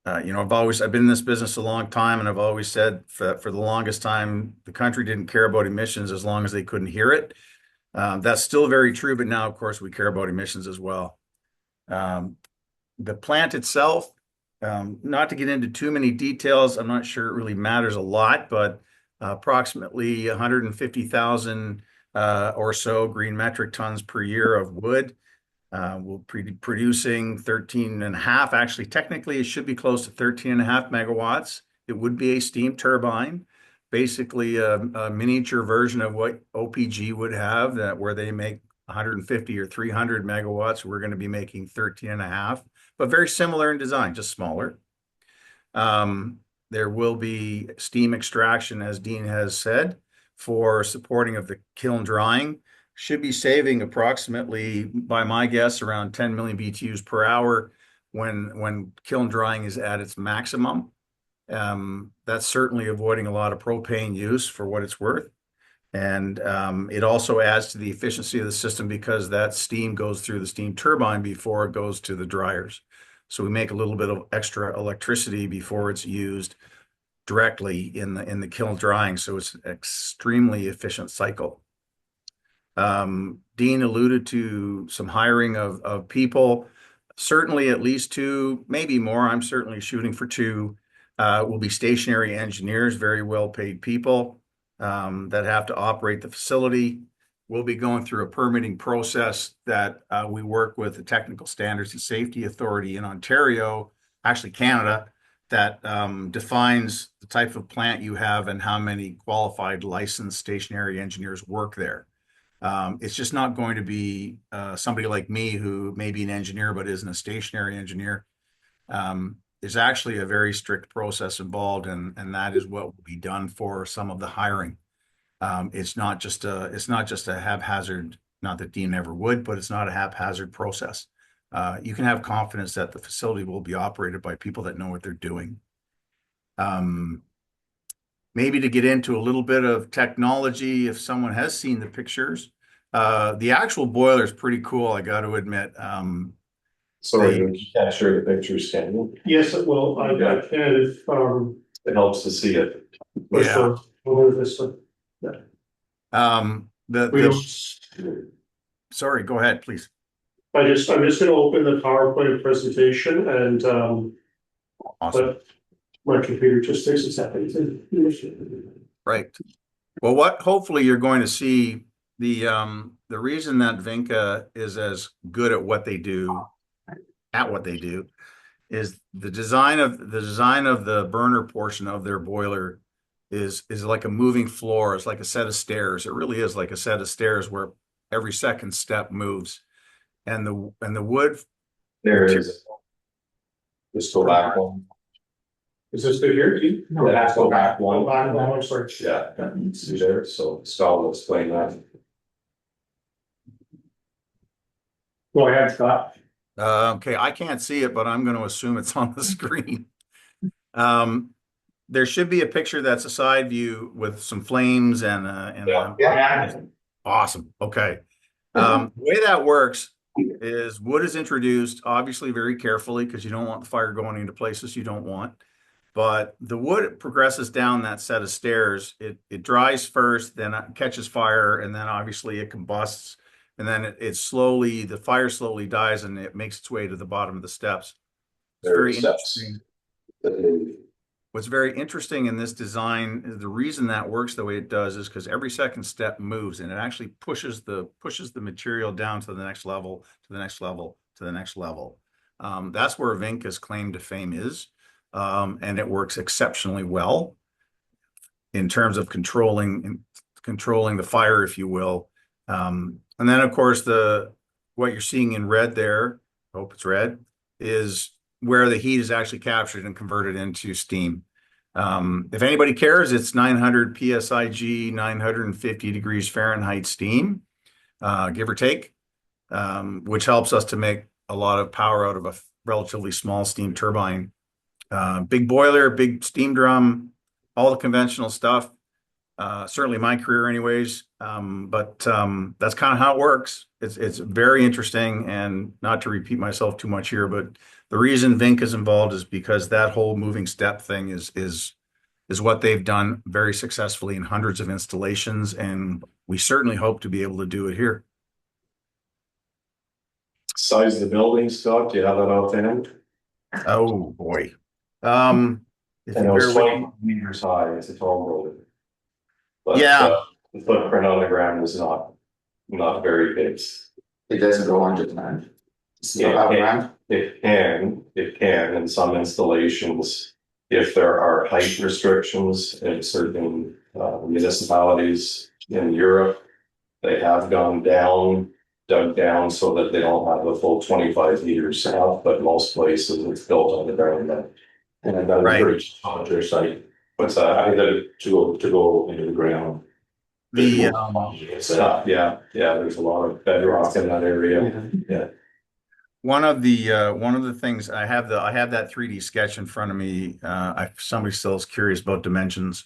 S8: been in this business a long time, and I've always said for the longest time, the country didn't care about emissions as long as they couldn't hear it. That's still very true, but now, of course, we care about emissions as well. The plant itself, not to get into too many details, I'm not sure it really matters a lot, but approximately 150,000 or so green metric tons per year of wood. We'll be producing 13.5. Actually, technically, it should be close to 13.5 megawatts. It would be a steam turbine, basically a miniature version of what OPG would have, where they make 150 or 300 megawatts. We're going to be making 13.5, but very similar in design, just smaller. There will be steam extraction, as Dean has said, for supporting of the kiln drying. Should be saving approximately, by my guess, around 10 million BTUs per hour when kiln drying is at its maximum. That's certainly avoiding a lot of propane use for what it's worth. And it also adds to the efficiency of the system because that steam goes through the steam turbine before it goes to the dryers. So we make a little bit of extra electricity before it's used directly in the kiln drying. So it's an extremely efficient cycle. Dean alluded to some hiring of people, certainly at least 2, maybe more. I'm certainly shooting for 2. Will be stationary engineers, very well-paid people that have to operate the facility. We'll be going through a permitting process that we work with the Technical Standards and Safety Authority in Ontario, actually Canada, that defines the type of plant you have and how many qualified licensed stationary engineers work there. It's just not going to be somebody like me who may be an engineer but isn't a stationary engineer. There's actually a very strict process involved, and that is what will be done for some of the hiring. It's not just a haphazard not that Dean ever would, but it's not a haphazard process. You can have confidence that the facility will be operated by people that know what they're doing. Maybe to get into a little bit of technology, if someone has seen the pictures, the actual boiler is pretty cool, I got to admit.
S3: Sorry, you can't share the pictures, can you?
S7: Yes, well, I can if,
S3: It helps to see it.
S7: which
S8: Yeah.
S7: one? Over this one.
S8: Sorry, go ahead, please.
S7: I'm just gonna open the PowerPoint presentation and,
S8: Awesome.
S7: but my computer just takes a second.
S8: Right. Well, what hopefully you're going to see the reason that Vinca is as good at what they do, is the design of the burner portion of their boiler is like a moving floor. It's like a set of stairs. It really is like a set of stairs where every second step moves, and the wood.
S3: There is. Just go back one.
S7: Is this good here?
S3: No, it has to go back one.
S7: I'm sorry.
S3: Yeah, see there, so Scott will explain that.
S7: Go ahead, Scott.
S8: Okay, I can't see it, but I'm going to assume it's on the screen. There should be a picture that's a side view with some flames and awesome. Okay. The way that works is wood is introduced, obviously very carefully, because you don't want the fire going into places you don't want. But the wood progresses down that set of stairs. It dries first, then it catches fire, and then obviously it combusts. And then the fire slowly dies, and it makes its way to the bottom of the steps. It's very interesting. What's very interesting in this design is the reason that works the way it does is because every second step moves, and it actually pushes the material down to the next level, to the next level, to the next level. That's where Vinca's claim to fame is, and it works exceptionally well in terms of controlling the fire, if you will. And then, of course, what you're seeing in red there, I hope it's red, is where the heat is actually captured and converted into steam. If anybody cares, it's 900 PSIG, 950 degrees Fahrenheit steam, give or take, which helps us to make a lot of power out of a relatively small steam turbine. Big boiler, big steam drum, all the conventional stuff. Certainly my career anyways, but that's kind of how it works. It's very interesting, and not to repeat myself too much here, but the reason Vinc is involved is because that whole moving step thing is what they've done very successfully in hundreds of installations, and we certainly hope to be able to do it here.
S3: Size of the building, Scott, do you have that offhand?
S8: Oh boy.
S3: And it was 20 meters high, it's a tall building. But the footprint on the ground is not very big.
S9: It doesn't go under the land.
S3: It can in some installations, if there are height restrictions in certain municipalities in Europe, they have dug down so that they don't have a full 25 meters out, but most places it's built on the ground. And that is pretty on their site. What's that? I think to go into the ground. Yeah, there's a lot of bedrock in that area. Yeah.
S8: One of the things I have that 3D sketch in front of me. If somebody still is curious about dimensions,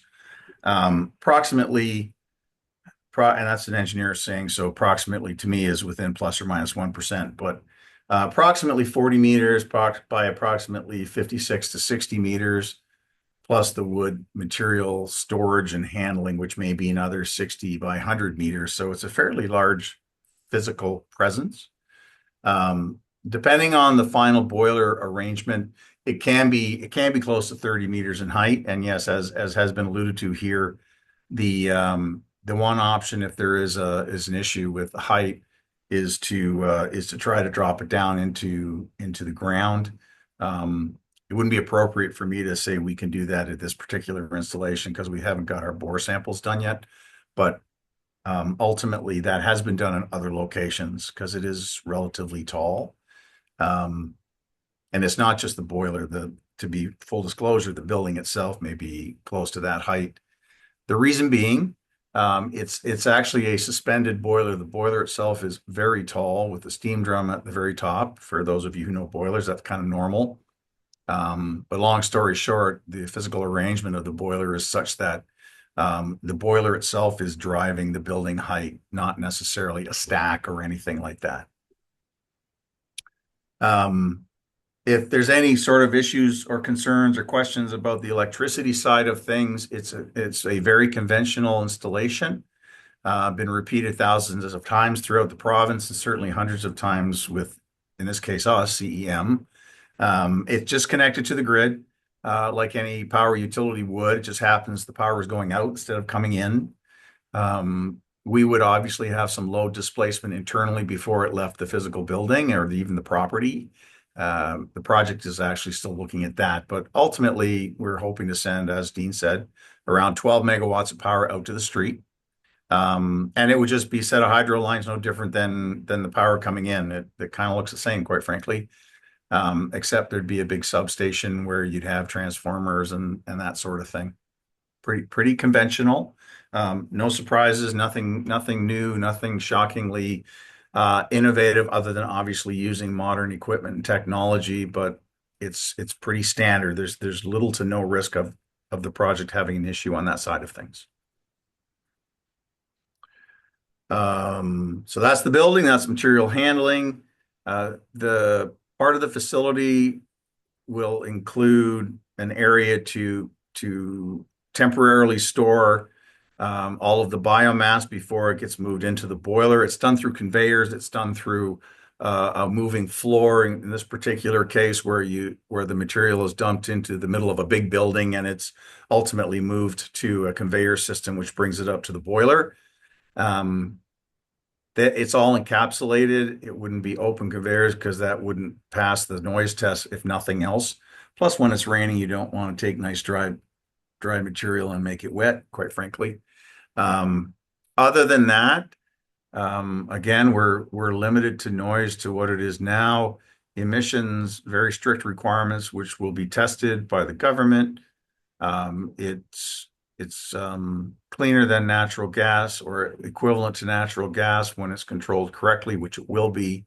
S8: approximately, and that's an engineer saying so. Approximately to me is within plus or minus 1%, but approximately 40 meters by approximately 56 to 60 meters. Plus the wood material storage and handling, which may be another 60 by 100 meters. So it's a fairly large physical presence. Depending on the final boiler arrangement, it can be close to 30 meters in height. And yes, as has been alluded to here, the one option, if there is an issue with the height, is to try to drop it down into the ground. It wouldn't be appropriate for me to say we can do that at this particular installation because we haven't got our bore samples done yet. But ultimately, that has been done in other locations because it is relatively tall. And it's not just the boiler. To be full disclosure, the building itself may be close to that height. The reason being, It's actually a suspended boiler. The boiler itself is very tall with the steam drum at the very top. For those of you who know boilers, that's kind of normal. But long story short, the physical arrangement of the boiler is such that the boiler itself is driving the building height, not necessarily a stack or anything like that. If there's any sort of issues or concerns or questions about the electricity side of things, it's a very conventional installation. Been repeated thousands of times throughout the province and certainly hundreds of times with, in this case, us, CEM. It's just connected to the grid, like any power utility would. It just happens the power is going out instead of coming in. We would obviously have some load displacement internally before it left the physical building or even the property. The project is actually still looking at that, but ultimately we're hoping to send, as Dean said, around 12 megawatts of power out to the street. And it would just be a set of hydro lines, no different than the power coming in. It kind of looks the same, quite frankly, except there'd be a big substation where you'd have transformers and that sort of thing. Pretty conventional. No surprises, nothing new, nothing shockingly innovative other than obviously using modern equipment and technology, but it's pretty standard. There's little to no risk of the project having an issue on that side of things. So that's the building, that's material handling. The part of the facility will include an area to temporarily store all of the biomass before it gets moved into the boiler. It's done through conveyors. It's done through a moving floor. In this particular case, where the material is dumped into the middle of a big building, and it's ultimately moved to a conveyor system, which brings it up to the boiler. It's all encapsulated. It wouldn't be open conveyors because that wouldn't pass the noise test, if nothing else. Plus, when it's raining, you don't want to take nice dry material and make it wet, quite frankly. Other than that, again, we're limited to noise to what it is now. Emissions, very strict requirements, which will be tested by the government. It's cleaner than natural gas or equivalent to natural gas when it's controlled correctly, which it will be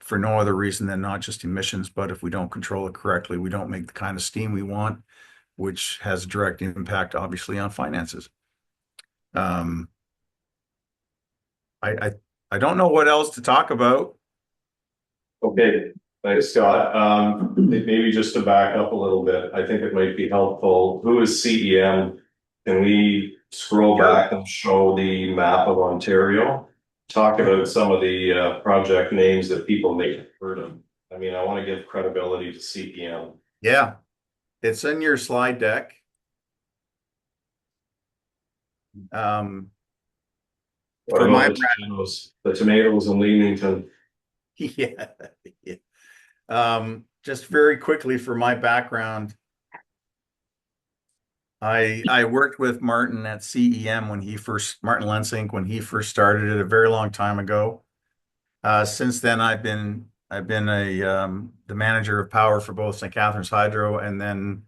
S8: for no other reason than not just emissions, but if we don't control it correctly, we don't make the kind of steam we want, which has a direct impact, obviously, on finances. I don't know what else to talk about.
S3: Okay, thanks, Scott. Maybe just to back up a little bit, I think it might be helpful. Who is CEM? Can we scroll back and show the map of Ontario? Talk about some of the project names that people may have heard of. I mean, I want to give credibility to CEM.
S8: Yeah, it's in your slide deck.
S3: For my the tomatoes in Leamington.
S8: Yeah. Just very quickly for my background, I worked with Martin at CEM Martin Lensink, when he first started it a very long time ago. Since then, I've been the manager of power for both St. Catharines Hydro and then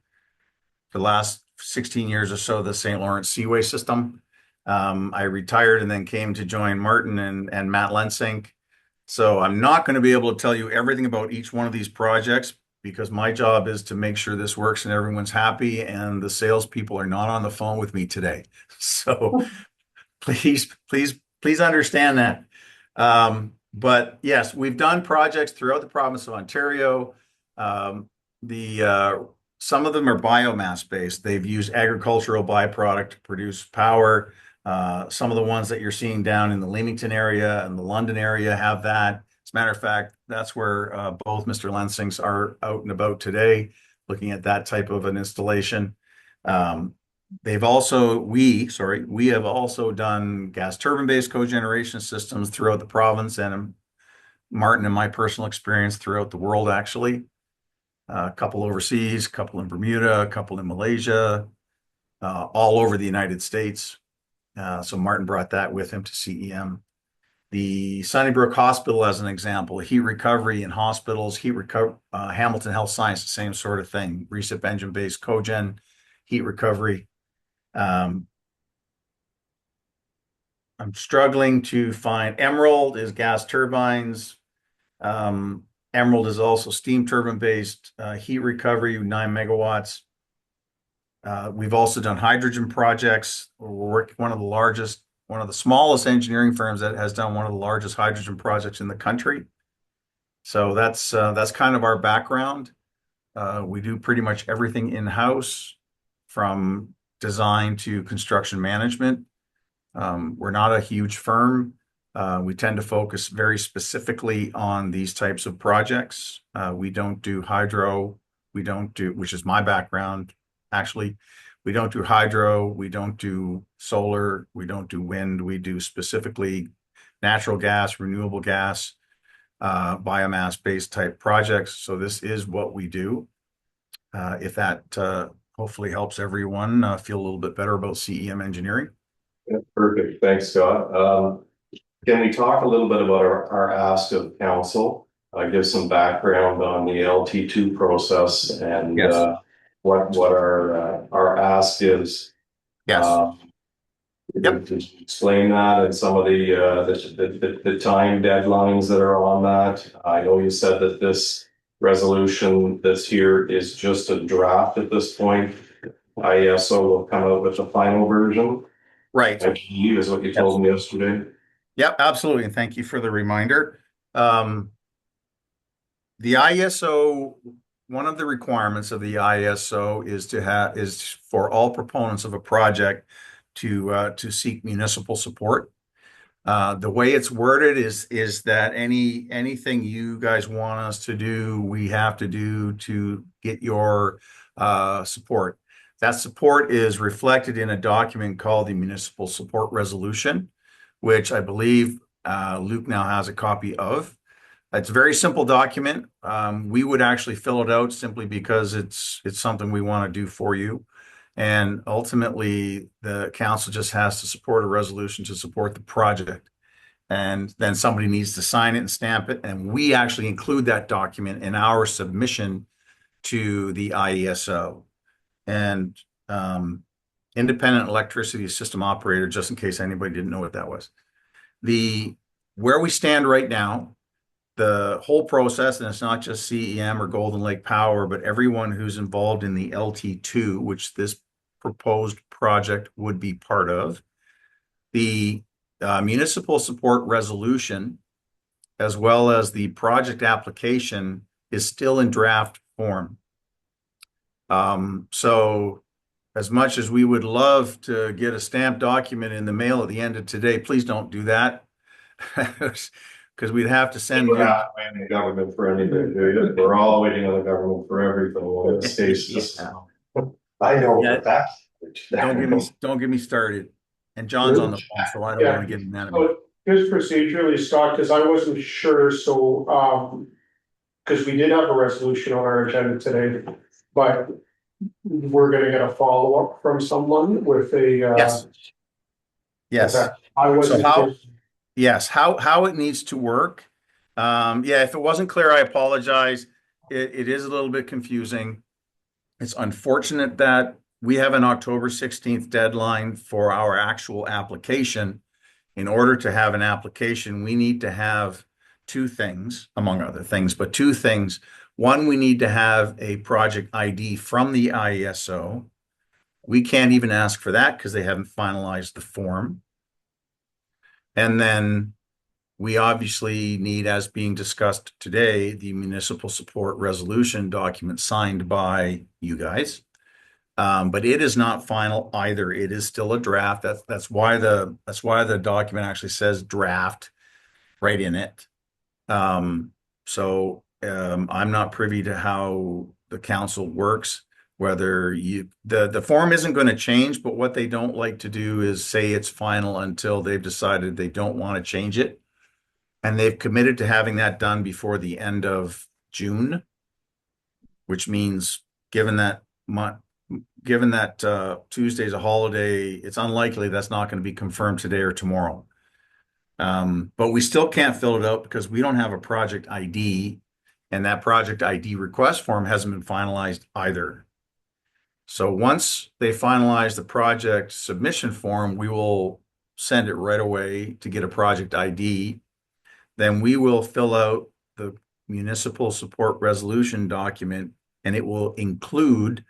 S8: for the last 16 years or so, the St. Lawrence Seaway System. I retired and then came to join Martin and Matt Lensink. So I'm not going to be able to tell you everything about each one of these projects because my job is to make sure this works and everyone's happy, and the salespeople are not on the phone with me today. So please understand that. But yes, we've done projects throughout the province of Ontario. Some of them are biomass based. They've used agricultural byproduct to produce power. Some of the ones that you're seeing down in the Leamington area and the London area have that. As a matter of fact, that's where both Mr. Lensinks are out and about today, looking at that type of an installation. We have also done gas turbine-based cogeneration systems throughout the province, and Martin and my personal experience throughout the world, actually. A couple overseas, a couple in Bermuda, a couple in Malaysia, all over the United States. So Martin brought that with him to CEM. The Sunnybrook Hospital, as an example, heat recovery in hospitals, Hamilton Health Science, the same sort of thing, recip engine-based cogen, heat recovery. I'm struggling to find. Emerald is gas turbines. Emerald is also steam turbine based, heat recovery, 9 megawatts. We've also done hydrogen projects. We're working one of the smallest engineering firms that has done one of the largest hydrogen projects in the country. So that's kind of our background. We do pretty much everything in-house, from design to construction management. We're not a huge firm. We tend to focus very specifically on these types of projects. We don't do hydro. Which is my background, actually. We don't do hydro. We don't do solar. We don't do wind. We do specifically natural gas, renewable gas, biomass-based type projects. So this is what we do. If that hopefully helps everyone feel a little bit better about CEM engineering.
S3: Yeah, perfect. Thanks, Scott. Can we talk a little bit about our ask of council? Give some background on the LT2 process and
S8: Yes.
S3: What our ask is.
S8: Yes.
S3: Yep. To explain that and some of the time deadlines that are on that. I know you said that this resolution that's here is just a draft at this point. ISO will come out with the final version.
S8: Right.
S3: I believe is what you told me yesterday.
S8: Yep, absolutely. And thank you for the reminder. The ISO, one of the requirements of the ISO is for all proponents of a project to seek municipal support. The way it's worded is that anything you guys want us to do, we have to do to get your support. That support is reflected in a document called the Municipal Support Resolution, which I believe Luke now has a copy of. It's a very simple document. We would actually fill it out simply because it's something we want to do for you. And ultimately, the council just has to support a resolution to support the project. And then somebody needs to sign it and stamp it. And we actually include that document in our submission to the IESO. And independent electricity system operator, just in case anybody didn't know what that was. Where we stand right now, the whole process, and it's not just CEM or Golden Lake Power, but everyone who's involved in the LT2, which this proposed project would be part of. The municipal support resolution, as well as the project application, is still in draft form. So as much as we would love to get a stamped document in the mail at the end of today, please don't do that. Because we'd have to send you.
S3: We're not waiting on the government for anything, dude. We're all waiting on the government for everything in this case.
S5: I know
S8: Yeah.
S5: that.
S8: Don't get me started. And John's on the phone, so I don't want to get him mad at me.
S7: So just procedurally, Scott, because I wasn't sure, so, because we did have a resolution on our agenda today, but we're gonna get a follow-up from someone with a,
S8: Yes. Yes.
S7: okay. I wasn't.
S8: So yes, how it needs to work. Yeah, if it wasn't clear, I apologize. It is a little bit confusing. It's unfortunate that we have an October 16th deadline for our actual application. In order to have an application, we need to have two things, among other things, but two things. One, we need to have a project ID from the IESO. We can't even ask for that because they haven't finalized the form. And then we obviously need, as being discussed today, the municipal support resolution document signed by you guys. But it is not final either. It is still a draft. That's why the document actually says draft right in it. So I'm not privy to how the council works. Whether the form isn't going to change, but what they don't like to do is say it's final until they've decided they don't want to change it. And they've committed to having that done before the end of June, which means given that Tuesday's a holiday, it's unlikely that's not going to be confirmed today or tomorrow. But we still can't fill it out because we don't have a project ID, and that project ID request form hasn't been finalized either. So once they finalize the project submission form, we will send it right away to get a project ID. Then we will fill out the municipal support resolution document, and it will include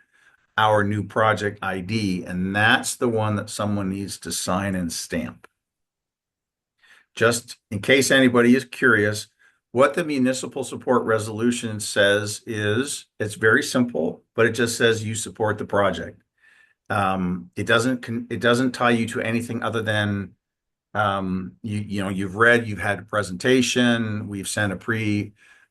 S8: our new project ID, and that's the one that someone needs to sign and stamp. Just in case anybody is curious, what the municipal support resolution says is, it's very simple, but it just says you support the project. It doesn't tie you to anything other than you've had a presentation, we've sent a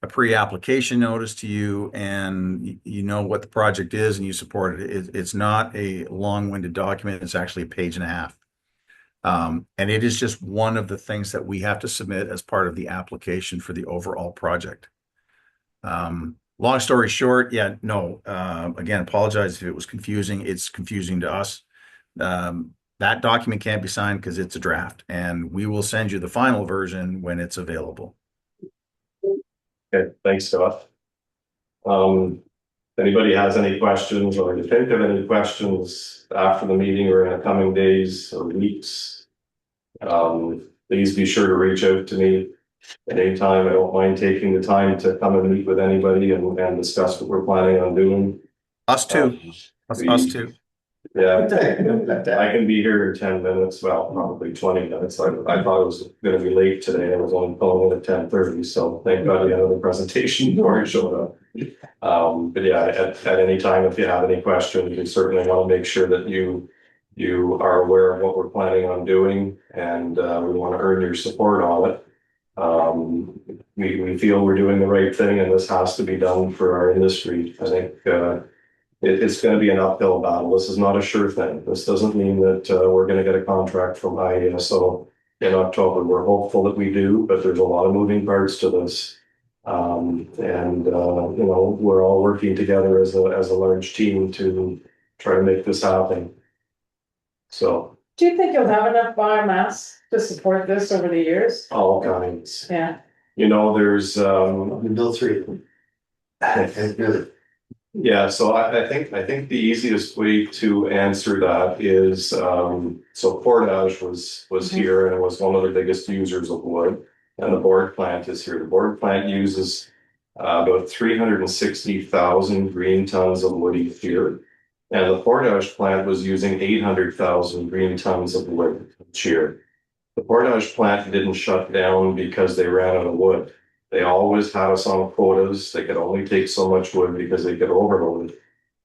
S8: pre-application notice to you, and you know what the project is and you support it. It's not a long-winded document. It's actually a page and a half. And it is just one of the things that we have to submit as part of the application for the overall project. Long story short, again, apologize if it was confusing. It's confusing to us. That document can't be signed because it's a draft, and we will send you the final version when it's available.
S3: Okay, thanks, Scott. If anybody has any questions, or you think of any questions after the meeting or in the coming days or weeks, please be sure to reach out to me at any time. I don't mind taking the time to come and meet with anybody and discuss what we're planning on doing.
S8: Us too. Us too.
S3: Yeah, I can be here in 10 minutes, well, probably 20 minutes. I thought it was gonna be late today. I was only pulling in at 10:30, so thank God we had another presentation before I showed up. But yeah, at any time, if you have any questions, we certainly want to make sure that you are aware of what we're planning on doing, and we want to earn your support on it. We feel we're doing the right thing, and this has to be done for our industry. I think it's going to be an uphill battle. This is not a sure thing. This doesn't mean that we're going to get a contract from IESO in October. We're hopeful that we do, but there's a lot of moving parts to this. We're all working together as a large team to try to make this happen. So.
S6: Do you think you'll have enough biomass to support this over the years?
S3: All kinds.
S6: Yeah.
S3: There's
S5: Bill 3.
S3: Yeah, so I think the easiest way to answer that is so Portage was here and was one of the biggest users of wood, and the board plant is here. The board plant uses about 360,000 green tons of wood each year, and the Portage plant was using 800,000 green tons of wood each year. The Portage plant didn't shut down because they ran out of wood. They always had us on quotas. They could only take so much wood because they get overloaded.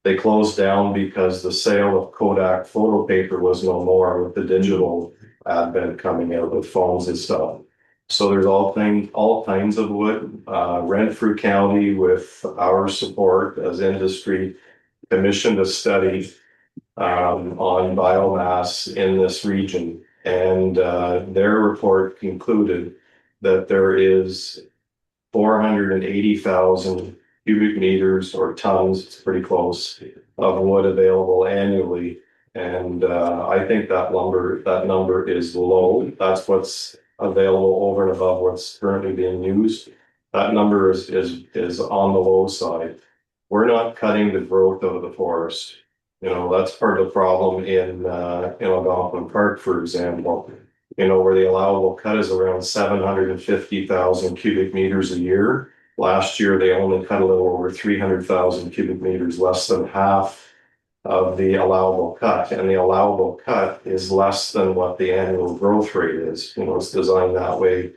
S3: They closed down because the sale of Kodak photo paper was no more with the digital advent coming out with phones and stuff. So there's all kinds of wood. Renfrew County, with our support as industry, commissioned a study on biomass in this region, and their report concluded that there is 480,000 cubic meters or tons, it's pretty close, of wood available annually. And I think that number is low. That's what's available over and above what's currently being used. That number is on the low side. We're not cutting the growth out of the forest. That's part of the problem in Algonquin Park, for example. Where the allowable cut is around 750,000 cubic meters a year. Last year, they only cut a little over 300,000 cubic meters, less than half of the allowable cut. And the allowable cut is less than what the annual growth rate is. It's designed that way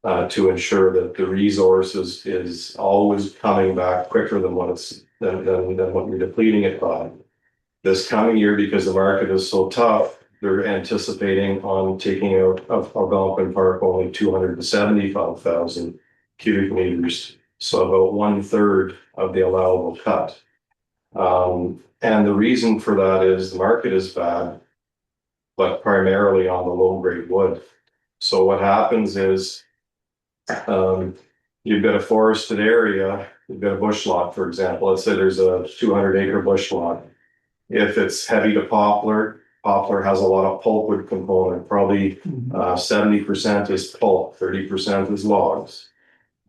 S3: to ensure that the resource is always coming back quicker than what you're depleting it by. This coming year, because the market is so tough, they're anticipating on taking out of Algonquin Park only 275,000 cubic meters, so about 1/3 of the allowable cut. And the reason for that is the market is bad, but primarily on the low-grade wood. So what happens is you've got a forested area, you've got a bush lot, for example. Let's say there's a 200-acre bush lot. If it's heavy to poplar has a lot of pulpwood component, probably 70% is pulp, 30% is logs.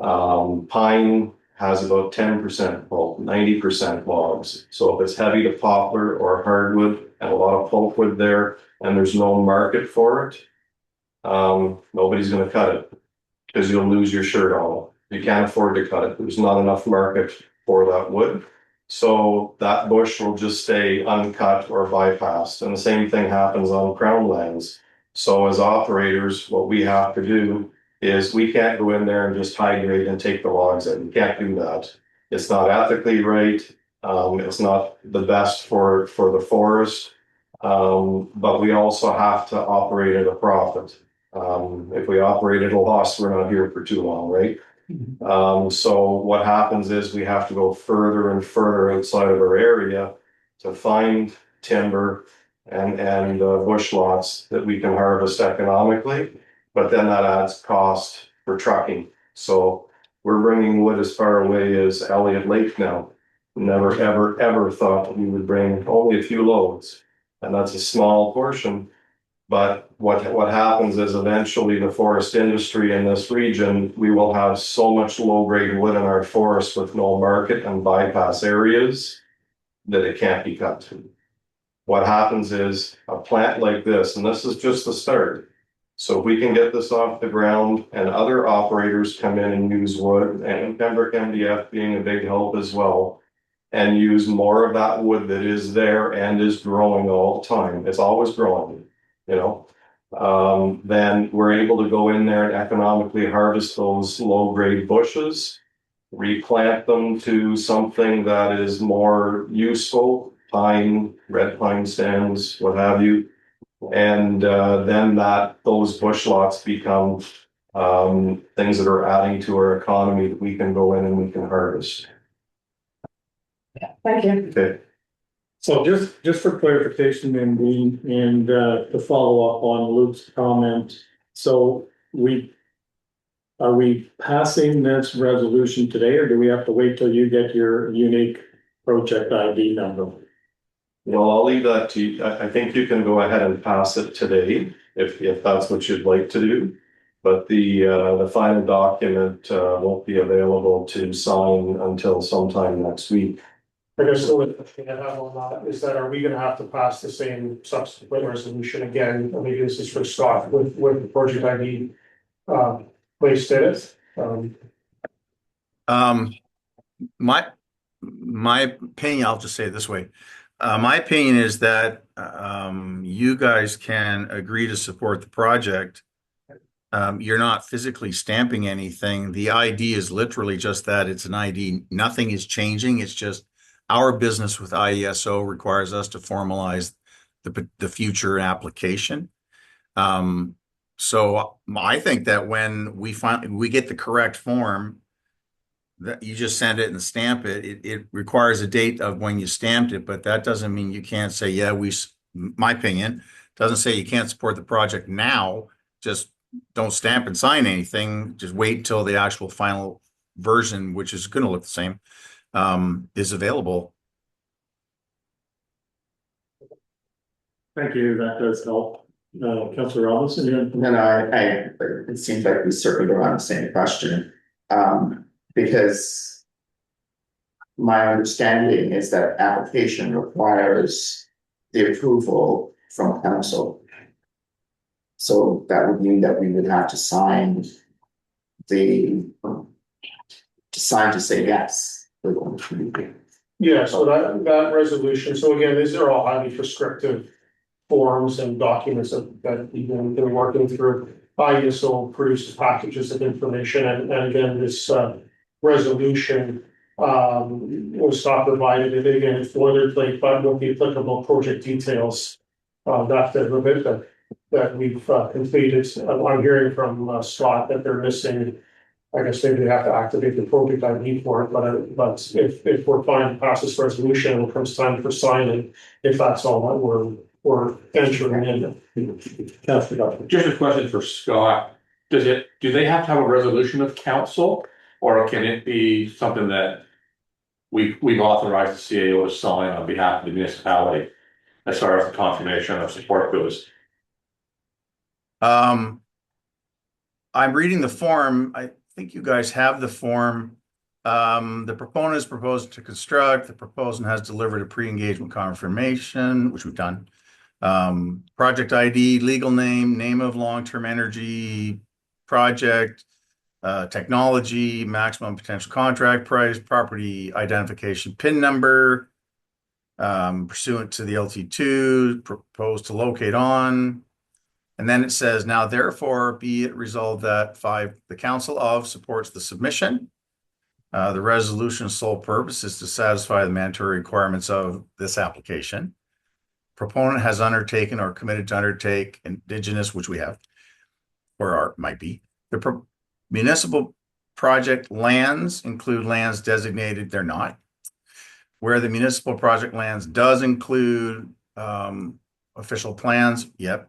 S3: Pine has about 10% pulp, 90% logs. So if it's heavy to poplar or hardwood and a lot of pulpwood there, and there's no market for it, nobody's gonna cut it. Because you'll lose your shirt on it. You can't afford to cut it. There's not enough market for that wood. So that bush will just stay uncut or bypassed. And the same thing happens on crown lands. So as operators, what we have to do is we can't go in there and just high grade and take the logs in. We can't do that. It's not ethically right. It's not the best for the forest. But we also have to operate at a profit. If we operate at a loss, we're not here for too long, right? So what happens is we have to go further and further outside of our area to find timber and bush lots that we can harvest economically, but then that adds cost for trucking. So we're bringing wood as far away as Elliott Lake now. Never, ever, ever thought that we would bring only a few loads, and that's a small portion. But what happens is eventually the forest industry in this region, we will have so much low grade wood in our forest with no market and bypass areas that it can't be cut. What happens is a plant like this, and this is just the start. So if we can get this off the ground and other operators come in and use wood, and Pembroke MDF being a big help as well, and use more of that wood that is there and is growing all the time. It's always growing. Then we're able to go in there and economically harvest those low grade bushes, replant them to something that is more useful, pine, red pine stands, what have you. And then those bush lots become things that are adding to our economy that we can go in and we can harvest.
S6: Thank you.
S3: Okay.
S1: So just for clarification and Dean, and to follow up on Luke's comment, so are we passing this resolution today, or do we have to wait till you get your unique project ID number?
S3: Well, I'll leave that to you. I think you can go ahead and pass it today if that's what you'd like to do. But the final document won't be available to sign until sometime next week.
S7: I guess the only thing I have on that is that are we gonna have to pass the same subsequent resolution again? I mean, this is for Scott with the project ID placed in it.
S8: My opinion, I'll just say it this way. My opinion is that you guys can agree to support the project. You're not physically stamping anything. The ID is literally just that. It's an ID. Nothing is changing. It's just our business with IESO requires us to formalize the future application. So I think that when we get the correct form, that you just send it and stamp it. It requires a date of when you stamped it, but that doesn't mean you can't say, yeah, my opinion doesn't say you can't support the project now. Just don't stamp and sign anything. Just wait until the actual final version, which is going to look the same, is available.
S1: Thank you, that does help. Councillor Robinson,
S9: It seems like we circled around the same question. Because my understanding is that application requires the approval from council. So that would mean that we would have to sign to say yes.
S7: Yeah, so that resolution, so again, these are all highly prescriptive forms and documents that we've been working through. IESO produces packages of information, and again, this resolution was not provided, and again, it's boilerplate, but with the applicable project details. That we've completed. I'm hearing from Scott that they're missing. I guess maybe they have to activate the project ID for it, but if we're fine to pass this resolution when it comes time for signing, if that's all that we're entering in.
S10: Just a question for Scott. Do they have to have a resolution of council, or can it be something that we've authorized the CAO to sign on behalf of the municipality as far as the confirmation of support goes?
S8: I'm reading the form. I think you guys have the form. The proponent is proposing to construct. The proponent has delivered a pre-engagement confirmation, which we've done. Project ID, legal name, name of long-term energy project, technology, maximum potential contract price, property identification PIN number, pursuant to the LT2, proposed to locate on. And then it says, now therefore be it resolved that 5, the council of supports the submission. The resolution's sole purpose is to satisfy the mandatory requirements of this application. Proponent has undertaken or committed to undertake indigenous, which we have, or might be. The municipal project lands include lands designated, they're not. Where the municipal project lands does include official plans, yep.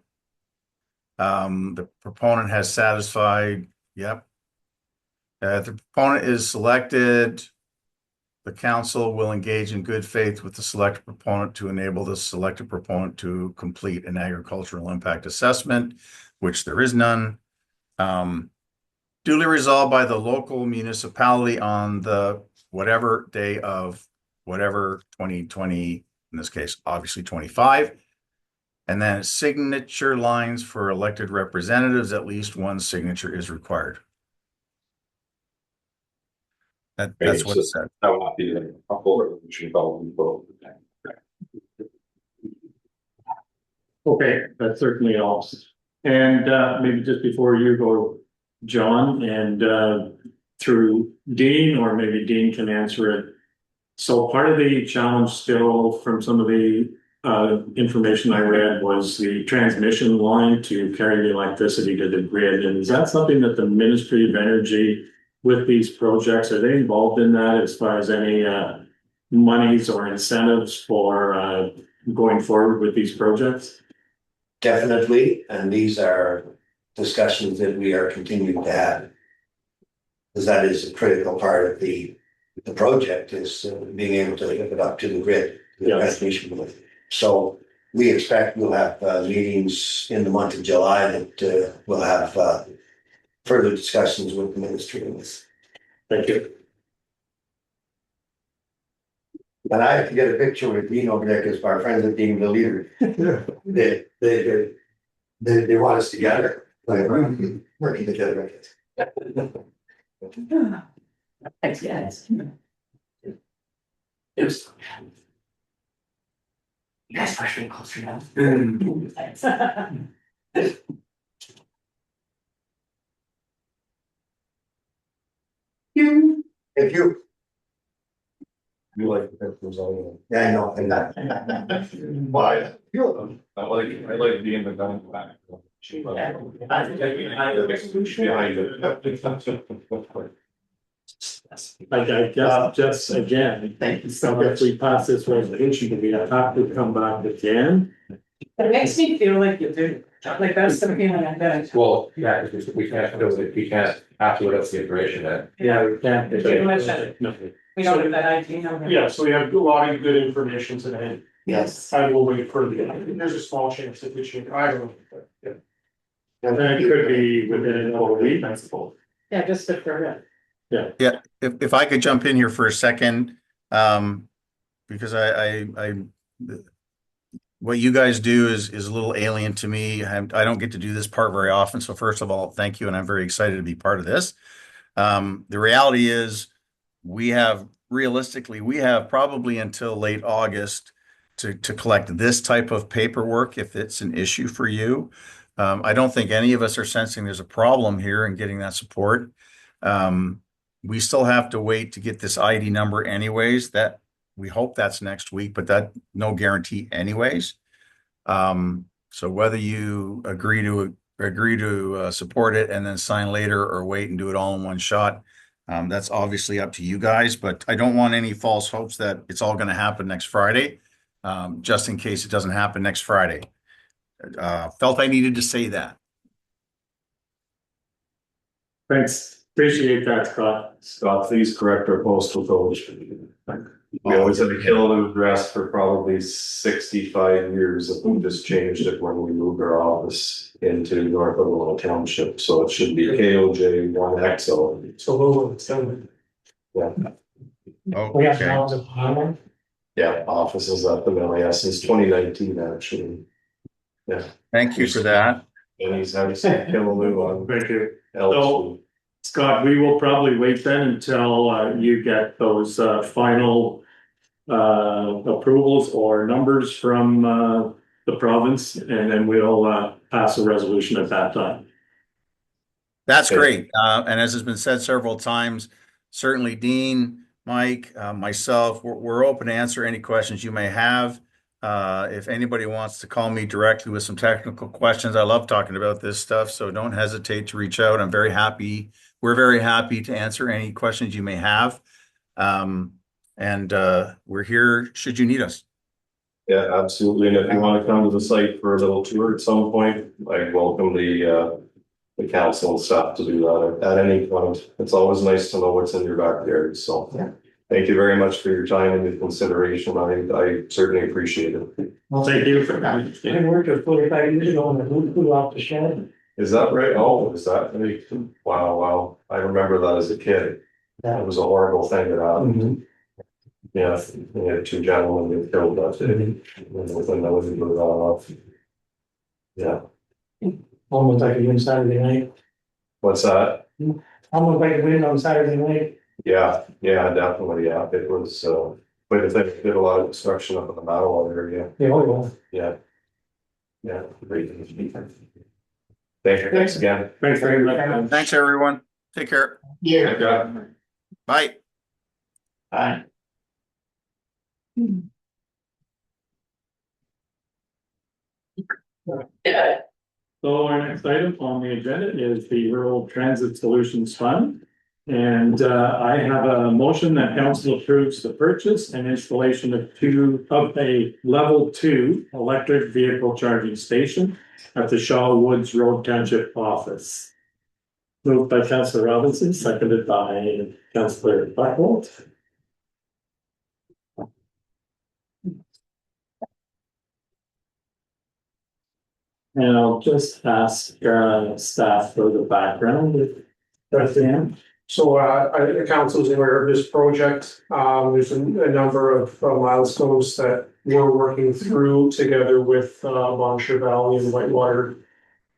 S8: The proponent has satisfied, yep. If the proponent is selected, the council will engage in good faith with the selected proponent to enable the selected proponent to complete an agricultural impact assessment, which there is none. Duly resolved by the local municipality on the whatever day of whatever 2020, in this case, obviously 25. And then signature lines for elected representatives, at least one signature is required. That's what it said.
S10: That would not be a full resolution involving both.
S1: Okay, that certainly helps. And maybe just before you go, John, and through Dean, or maybe Dean can answer it. So part of the challenge still from some of the information I read was the transmission line to carry the electricity to the grid. And is that something that the Ministry of Energy with these projects, are they involved in that as far as any monies or incentives for going forward with these projects?
S5: Definitely, and these are discussions that we are continuing to have. Because that is a critical part of the project, is being able to hook it up to the grid, the transmission grid. So we expect we'll have meetings in the month of July that will have further discussions with the ministry on this.
S1: Thank you.
S5: And I have to get a picture with Dean over there because our friends at Dean, the leader, they want us together. Like, working together.
S4: Thanks, guys.
S5: It was.
S4: You guys push me closer now. Thanks.
S5: If you.
S3: You like the pictures all
S5: Yeah, I know, and that. Why?
S3: I like being the guy in the back.
S1: I guess just again,
S5: Thank you
S1: so if we pass this resolution, we have to come back again.
S6: It makes me feel like you do, like that's the feeling I'm getting.
S10: Well, yeah, because we can't do it, we can't after without the information then.
S1: Yeah, we can't. No.
S6: We don't have that ID number.
S7: Yeah, so we have a lot of good information today.
S5: Yes.
S7: I will wait for the, there's a small chance that we change, I don't know, but yeah.
S1: And it could be within a week, I suppose.
S6: Yeah, just to forget.
S8: Yeah, if I could jump in here for a second, because I what you guys do is a little alien to me. I don't get to do this part very often. So first of all, thank you. And I'm very excited to be part of this. The reality is we have probably until late August to collect this type of paperwork if it's an issue for you. I don't think any of us are sensing there's a problem here in getting that support. We still have to wait to get this ID number anyways. That we hope that's next week, but that no guarantee anyways. So whether you agree to support it and then sign later or wait and do it all in one shot, that's obviously up to you guys, but I don't want any false hopes that it's all going to happen next Friday, just in case it doesn't happen next Friday. Felt I needed to say that.
S1: Thanks. Appreciate that, Scott.
S3: Scott, please correct our postal code. We always had a killing address for probably 65 years if we just changed it when we moved our office into North Algona Township. So it should be KOJ1XO.
S7: So we'll, it's done.
S3: Yeah.
S8: Oh,
S7: We have
S8: okay.
S7: knowledge of Highland.
S3: Yeah, office is up in LAS since 2019, actually.
S8: Thank you for that.
S3: And he's had some Killaloo on.
S1: Thank you.
S3: Elks.
S1: Scott, we will probably wait then until you get those final approvals or numbers from the province, and then we'll pass a resolution at that time.
S8: That's
S3: Okay.
S8: great. And as has been said several times, certainly Dean, Mike, myself, we're open to answer any questions you may have. If anybody wants to call me directly with some technical questions, I love talking about this stuff, so don't hesitate to reach out. I'm very happy. We're very happy to answer any questions you may have. And we're here should you need us.
S3: Yeah, absolutely. And if you want to come to the site for a little tour at some point, I welcome the council and staff to do that at any point. It's always nice to know what's in your backyard. So thank you very much for your time and your consideration. I certainly appreciate it.
S1: Well, thank you for coming.
S7: I worked with 45 years ago and the roof flew off the shed.
S3: Is that right? Oh, is that right? Wow. I remember that as a kid. It was a horrible thing that happened. Yeah, we had two gentlemen get killed that day. When that was gone off. Yeah.
S7: Almost like a win Saturday night.
S3: What's that?
S7: Almost like a win on Saturday night.
S3: Yeah, definitely. Yeah, it was but if they did a lot of destruction up in the Mattawa area.
S7: Yeah.
S3: Yeah. Great. Thanks again.
S1: Thanks very much.
S8: Thanks, everyone. Take care.
S3: Yeah.
S8: Bye.
S1: Bye. So our next item on the agenda is the Rural Transit Solutions Fund. And I have a motion that council approves the purchase and installation of a level 2 electric vehicle charging station at the Shaw Woods Road Township office. Moved by Councillor Robinson, seconded by Councillor Buckholt. And I'll just ask staff for the background if that's in.
S7: So, the council's aware of this project. There's a number of milestones that we're working through together with Bonshire Valley and Whitewater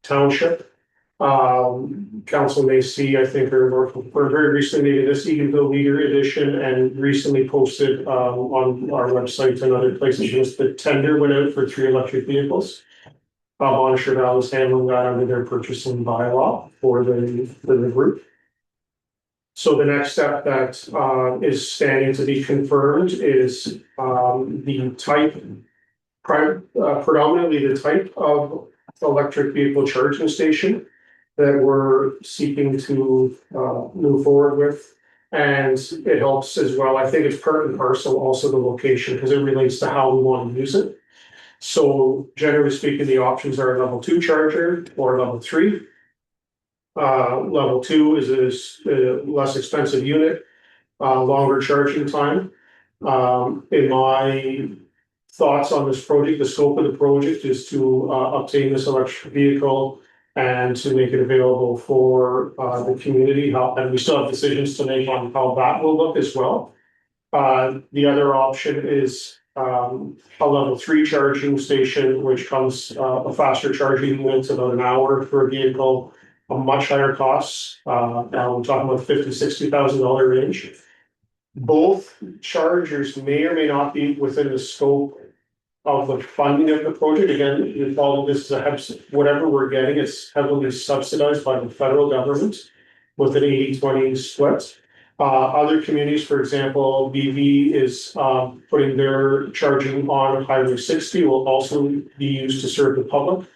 S7: Township. Council may see, I think, we're very recently in this Eganville Leader Edition and recently posted on our website and other places. Just the tender went out for 3 electric vehicles. Bonshire Valley is handling that under their purchasing bylaw for the group. So the next step that is standing to be confirmed is the type, predominantly the type of electric vehicle charging station that we're seeking to move forward with. And it helps as well. I think it's part and parcel also the location because it relates to how we want to use it. So generally speaking, the options are level 2 charger or level 3. Level 2 is a less expensive unit, longer charging time. In my thoughts on this project, the scope of the project is to obtain this electric vehicle and to make it available for the community. And we still have decisions to make on how that will look as well. The other option is a level 3 charging station, which comes a faster charging unit, about an hour for a vehicle, a much higher cost. We're talking about $50,000-$60,000 range. Both chargers may or may not be within the scope of the funding of the project. Again, you follow this as whatever we're getting is heavily subsidized by the federal government with an 80-20 split. Other communities, for example, BV is putting their charging on Highway 60 will also be used to serve the public.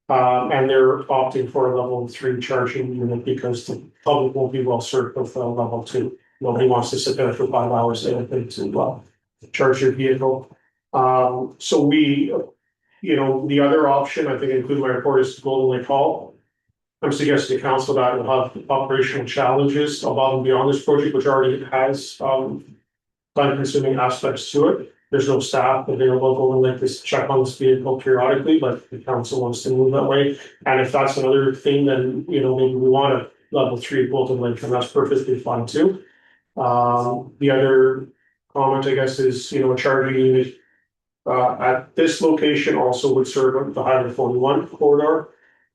S7: And they're opting for a level 3 charging unit because the public won't be well served with a level 2. Nobody wants to sit there for 5 hours to charge your vehicle. So we, the other option, I think including my report is Golden Lake Hall. I'm suggesting to council that will have operational challenges above and beyond this project, which already has time-consuming aspects to it. There's no staff available at Golden Lake to check on this vehicle periodically, but the council wants to move that way. And if that's another thing, then maybe we want a level 3 Golden Lake, and that's perfectly fine too. The other comment, I guess, is a charging unit at this location also would serve the Highway 41 corridor.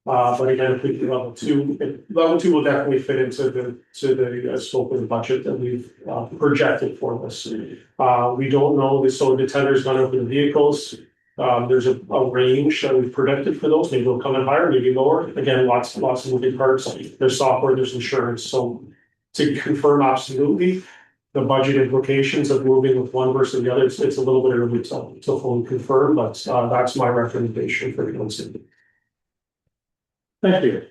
S7: But again, if we do level two will definitely fit into the scope of the budget that we've projected for this. We don't know, so the tender's gone over the vehicles. There's a range that we've predicted for those, maybe they'll come in higher, maybe lower, again, lots of moving parts, there's software, there's insurance, so. To confirm absolutely, the budget implications of moving with one versus the other, it's a little bit early to fully confirm, but that's my recommendation for the council.
S1: Thank you.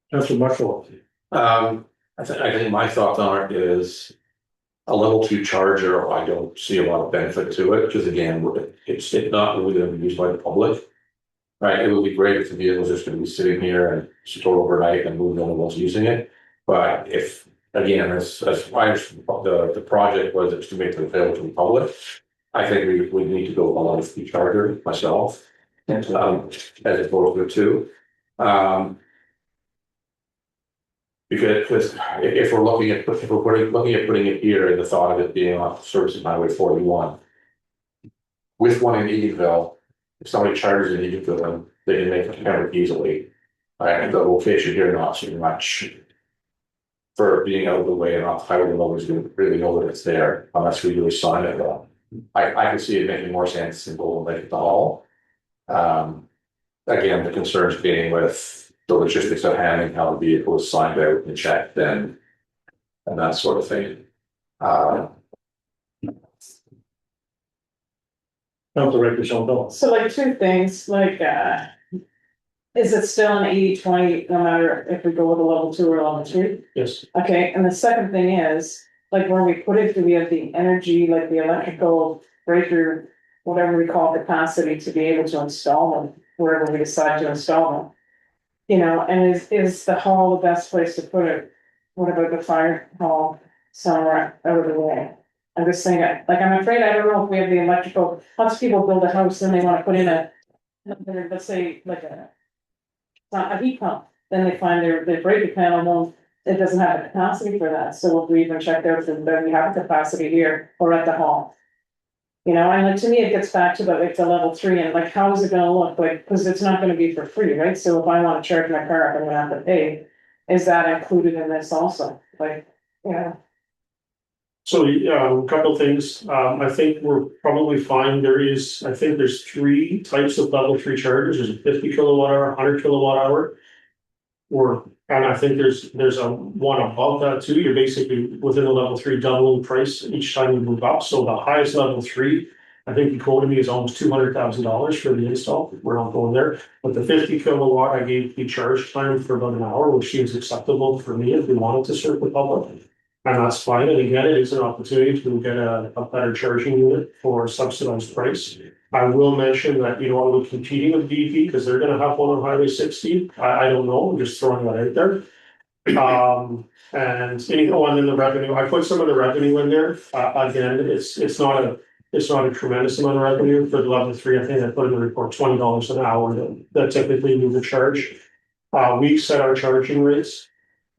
S1: Councilor Marshall.
S10: I think my thoughts on it is a level 2 charger, I don't see a lot of benefit to it, because again, it's not really gonna be used by the public. Right, it would be great if the vehicle's just gonna be sitting here and stored overnight and we're the only ones using it. But if, again, as the project was to make it available to the public, I think we need to go with a level 3 charger myself. As opposed to 2. Because if we're looking at putting it here in the thought of it being off servicing Highway 41. With one in Edendville, if somebody charges in Edendville, they can make it kind of easily. And the location here not so much for being out of the way and off the highway, nobody's gonna really know that it's there unless we really sign it. I can see it making more sense in Golden Lake at the hall. Again, the concerns being with the logistics of handling how the vehicle is signed out and checked and that sort of thing.
S6: So like two things, like, is it still an 80-20 no matter if we go with a level 2 or level 3?
S7: Yes.
S6: Okay, and the second thing is, like where we put it, do we have the energy, like the electrical breaker, whatever we call capacity to be able to install them, wherever we decide to install them? You know, and is the hall the best place to put it? What about the fire hall somewhere out of the way? I'm just saying, like, I'm afraid, I don't know if we have the electrical, lots of people build a house and they wanna put in let's say, like a heat pump, then they find their breaker panel won't, it doesn't have a capacity for that, so if we even check there, then we have a capacity here or at the hall. You know, and like, to me, it gets back to like the level 3 and like, how is it gonna look like, cause it's not gonna be for free, right? So if I wanna charge my car, I'm gonna have to pay, is that included in this also, like, you know?
S7: So, a couple of things, I think we're probably fine, I think there's 3 types of level 3 chargers, there's a 50 kilowatt hour, 100 kilowatt hour. And I think there's a one above that too, you're basically within the level 3 doubling price each time you move up, so the highest level 3. I think you quoted me is almost $200,000 for the install, we're not going there, but the 50 kilowatt, I gave the charge time for about an hour, which seems acceptable for me if we wanted to serve the public. And that's fine, and again, it is an opportunity to get a better charging unit for a subsidized price. I will mention that, you know, I would competing with BP because they're gonna have one on Highway 60. I don't know, I'm just throwing that out there. And you know, and then the revenue, I put some of the revenue in there. Again, it's not a tremendous amount of revenue for the level 3. I think I put in the report $20 an hour that typically we would charge. We set our charging rates.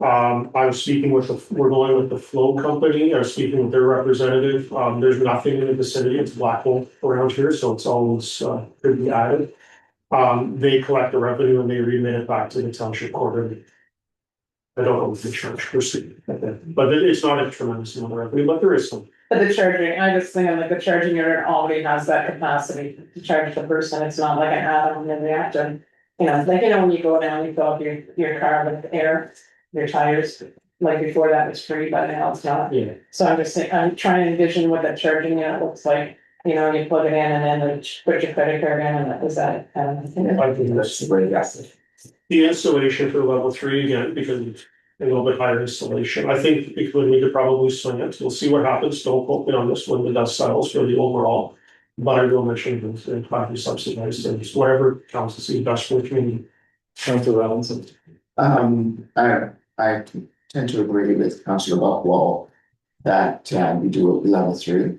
S7: I was speaking we're going with the Flow company, I was speaking with their representative, there's nothing in the vicinity, it's black hole around here, so it's always, could be added. They collect the revenue and they remit it back to the township quarterly. I don't know what the charge per seat, but it's not a tremendous amount of revenue, but there is some.
S6: But the charging, I just think like the charging unit already has that capacity to charge the person, it's not like an add-on and reactor. You know, like, you know, when you go down, you fill up your car with air. Your tires, like before that was free, but now it's not.
S7: Yeah.
S6: So I'm just saying, I'm trying to envision what that charging unit looks like, you know, you plug it in and then you put your credit card in and is that,
S7: I think that's the installation for level 3 again, because it's a little bit higher installation. I think we could probably swing it. We'll see what happens. Don't quote me on this when the dust settles for the overall. But I will mention it's highly subsidized and it's whatever counts to see best for the community.
S1: Councilor Robinson.
S9: I tend to agree with Councillor Buckwall that we do a level 3.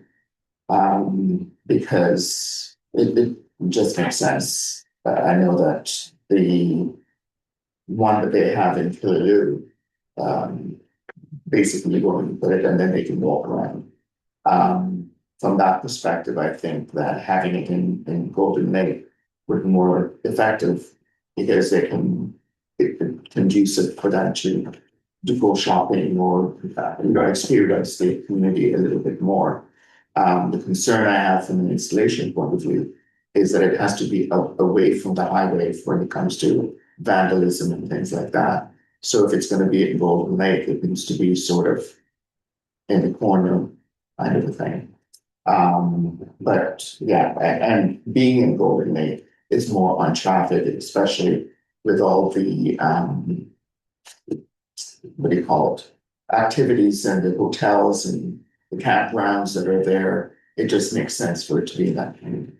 S9: Because it just makes sense. I know that the one that they have in Killaloe, basically go and put it and then they can walk around. from that perspective, I think that having it in Golden Lake would be more effective because it can conducive for them to go shopping or, experience the community a little bit more. The concern I have from an installation point of view is that it has to be away from the highway when it comes to vandalism and things like that. So if it's gonna be at Golden Lake, it needs to be sort of in the corner kind of a thing. But yeah, and being in Golden Lake is more untrafficked, especially with all the, what do you call it? Activities and the hotels and the campgrounds that are there. It just makes sense for it to be in that community.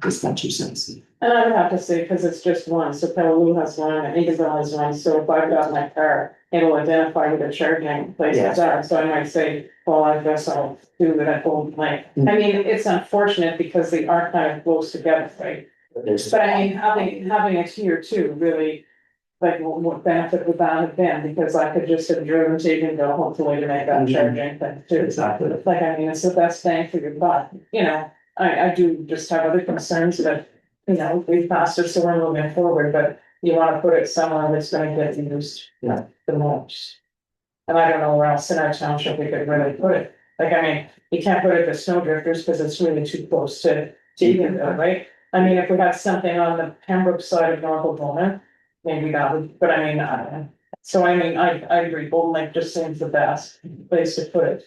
S9: Just not 2 cents.
S6: And I would have to say, because it's just one, so Pelelu has one, and Eagleville has one, so if I've got my car, it'll identify who the charging places are, so I might say, well, I guess I'll do it at Golden Lake. I mean, it's unfortunate because they are kind of close together, right? But I mean, having it here too, really, like, what benefit would that have been, because I could just have driven to Eagleville, hopefully to make that charging thing too.
S9: Exactly.
S6: Like, I mean, it's the best bang for your buck, you know, I do just have other concerns that, you know, we've passed it, so we're moving forward, but you wanna put it somewhere that's gonna get used.
S9: Yeah.
S6: The most. And I don't know where else in our township we could really put it, like, I mean, you can't put it to snow drifters, cause it's really too close to Eganville, right? I mean, if we had something on the Pembroke side of North Algona, maybe that would, but I mean, I don't know. So I mean, I agree, Golden Lake just seems the best place to put it.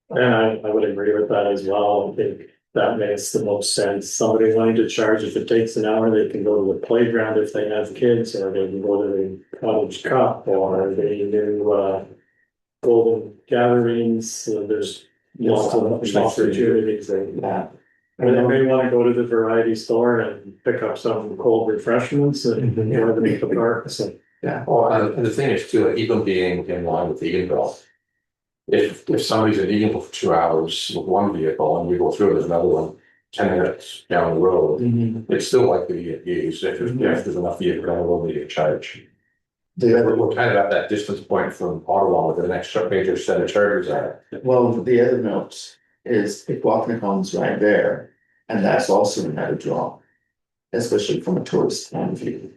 S1: And I would agree with that as well. I think that makes the most sense. Somebody wanting to charge, if it takes an hour, they can go to the playground if they have kids, or they can go to the cottage cup, or they do golden gatherings. So there's lots of opportunities there.
S9: Yeah.
S1: And they may want to go to the variety store and pick up some cold refreshments and go to the park. So
S10: Well, and the thing is too, like, even being in line with Eganville. If somebody's in Eganville for 2 hours with one vehicle and we go through, there's another one 10 minutes down the road, it's still likely to get used if there's enough vehicle on the road to get charged. We're kind of at that distance point from Ottawa where the next major set of chargers are.
S9: Well, the other note is Pequotnacon's right there, and that's also another draw, especially from a tourist point of view.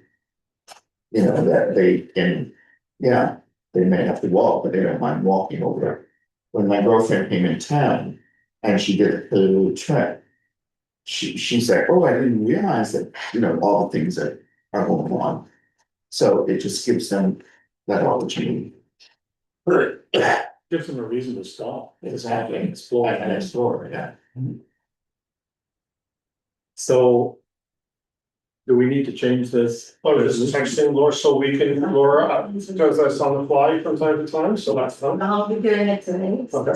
S9: You know, that they can, yeah, they may have to walk, but they don't mind walking over there. When my girlfriend came in town and she did a little trip, she's like, oh, I didn't realize that, you know, all the things that are going on. So it just gives them that opportunity.
S1: gives them a reason to stop.
S9: Exactly.
S1: Explore.
S9: And explore, yeah.
S1: So. Do we need to change this?
S7: Oh, this is texting Laura, so we can, Laura, does this on the fly from time to time, so that's done.
S2: I'll be doing it today.
S7: Okay.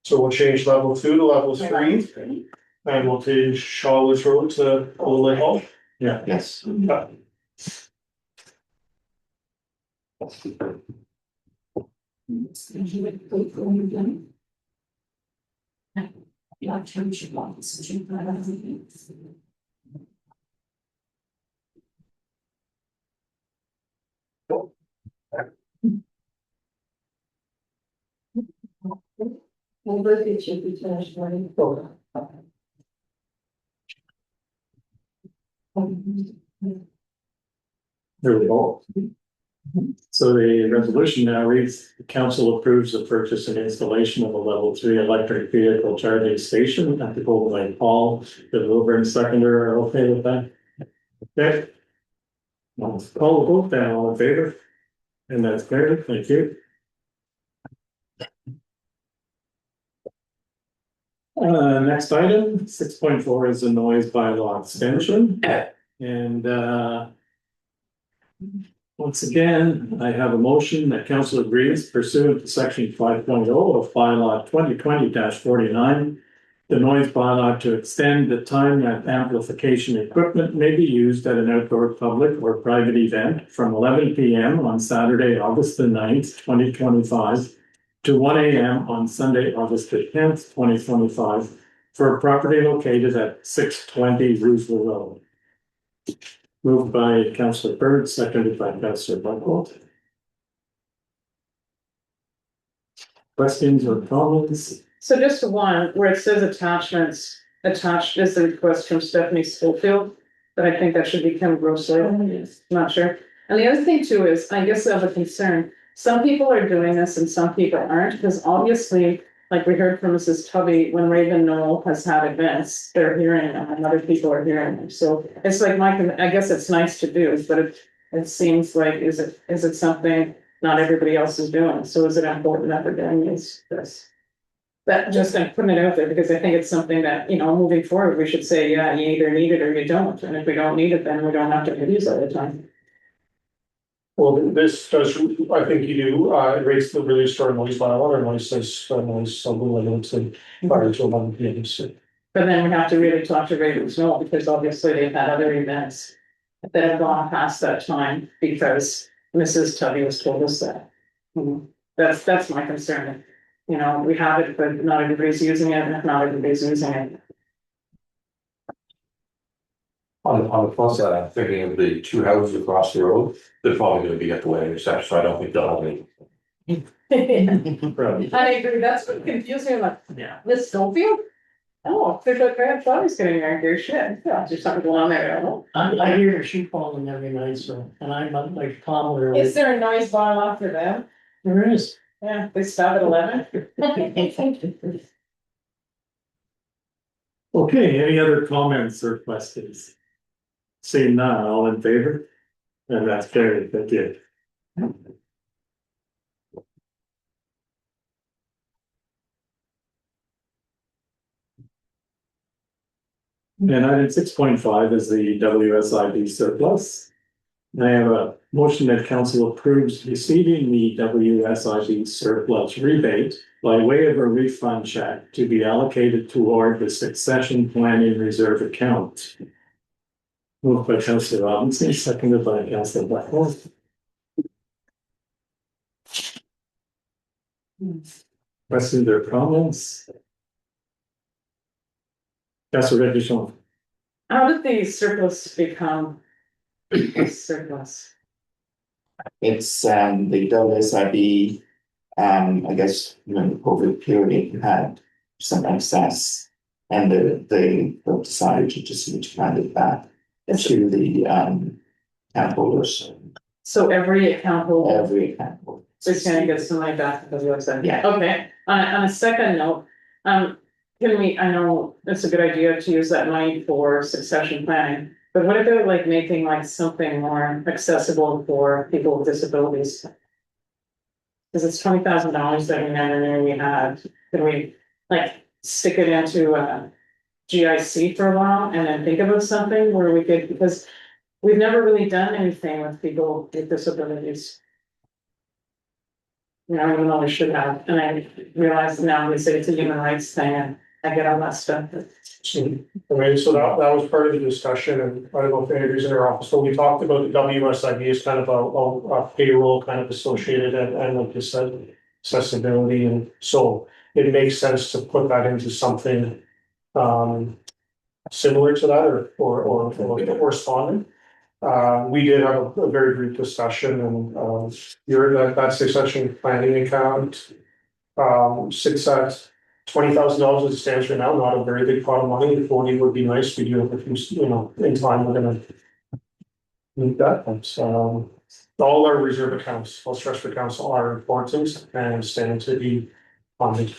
S7: So we'll change level 2 to level 3, and we'll change Shawlers Road to Old Lake Hall.
S1: Yeah.
S9: Yes.
S7: Yeah.
S1: There we go. So the resolution now reads, the council approves the purchase and installation of a level 3 electric vehicle charging station at the Golden Lake Hall. The mover and seconder are okay with that? Okay. I'll call the vote then, all in favor? And that's carried, thank you. Next item, 6.4 is a noise bylaw extension. And once again, I have a motion that council agrees pursuant to section 5.0 of bylaw 2020-49. The noise bylaw to extend the time that amplification equipment may be used at an outdoor public or private event from 11 p.m. on Saturday, August the 9th, 2025 to 1 a.m. on Sunday, August the 10th, 2025 for a property located at 620 Roosevelt Road. Moved by Councillor Bird, seconded by Councillor Buckle. questions or comments?
S6: So just one, where it says attachments, attached is the request from Stephanie Schofield, but I think that should become grossly, not sure. And the other thing too is, I guess I have a concern, some people are doing this and some people aren't, because obviously, like we heard from Mrs. Tubby, when Raven Knoll has had events, they're hearing them and other people are hearing them, so it's like I guess it's nice to do, but it seems like, is it something not everybody else is doing, so is it important that we're doing this? That just I'm putting it out there because I think it's something that, you know, moving forward, we should say, yeah, you either need it or you don't, and if we don't need it, then we don't have to use it all the time.
S7: Well, this does, I think you do, it rates the release to our noise bylaw, and noise says, noise, so we'll limit to prior to 11 p.m. So,
S6: But then we have to really talk to Ravens Knoll, because obviously they've had other events that have gone past that time, because Mrs. Tubby has told us that. That's my concern. You know, we have it, but not everybody's using it, and if not everybody's using it.
S10: On the plus side, I'm thinking of the two houses across the road, they're probably gonna be at the wedding reception, so I don't think they'll have any.
S1: Probably.
S6: I agree, that's what confused me, I'm like,
S1: Yeah.
S6: Miss Schofield? Oh, there's like, I thought he's getting married, there's shit, yeah, there's something going on there, I don't know.
S11: I hear her sheep calling every night, so, and I'm not like calm with her.
S6: Is there a noise bylaw for them?
S11: There is.
S6: Yeah, they stop at 11.
S1: Okay, any other comments or questions? Seeing none, all in favor? And that's carried, thank you. And item 6.5 is the WSIB surplus. I have a motion that council approves receiving the WSIB surplus rebate by way of a refund check to be allocated toward the succession planning reserve account. Moved by Councillor Robinson, seconded by Councillor Blackwell. Questions or comments? Councillor Reddish-on.
S6: How did the surplus become a surplus?
S9: It's the WSIB, I guess, during the COVID period, had some excess. And they decided to just hand it back to the account holders,
S6: So every account holder
S9: every account holder.
S6: is gonna get some money back because of website.
S9: Yeah.
S6: Okay, on a second note, can we, I know it's a good idea to use that money for succession planning, but what about like making like something more accessible for people with disabilities? Cause it's $20,000 that we never knew we had, can we like stick it into GIC for a while and then think about something where we could, because we've never really done anything with people with disabilities. You know, even though we should have, and I realize now we say it's a human rights thing and I get all that stuff.
S7: so that was part of the discussion, and I don't know if Andrew's in our office, but we talked about the WSIB as kind of a payroll kind of associated and like you said, accessibility, and so it makes sense to put that into something similar to that or corresponding. We did have a very brief discussion, and that succession planning account sits at $20,000 as it stands right now, not a very big pot of money. 40 would be nice. We do have a few, you know, in time we're gonna need that. So all our reserve accounts, all stress accounts are important and stand to be funded.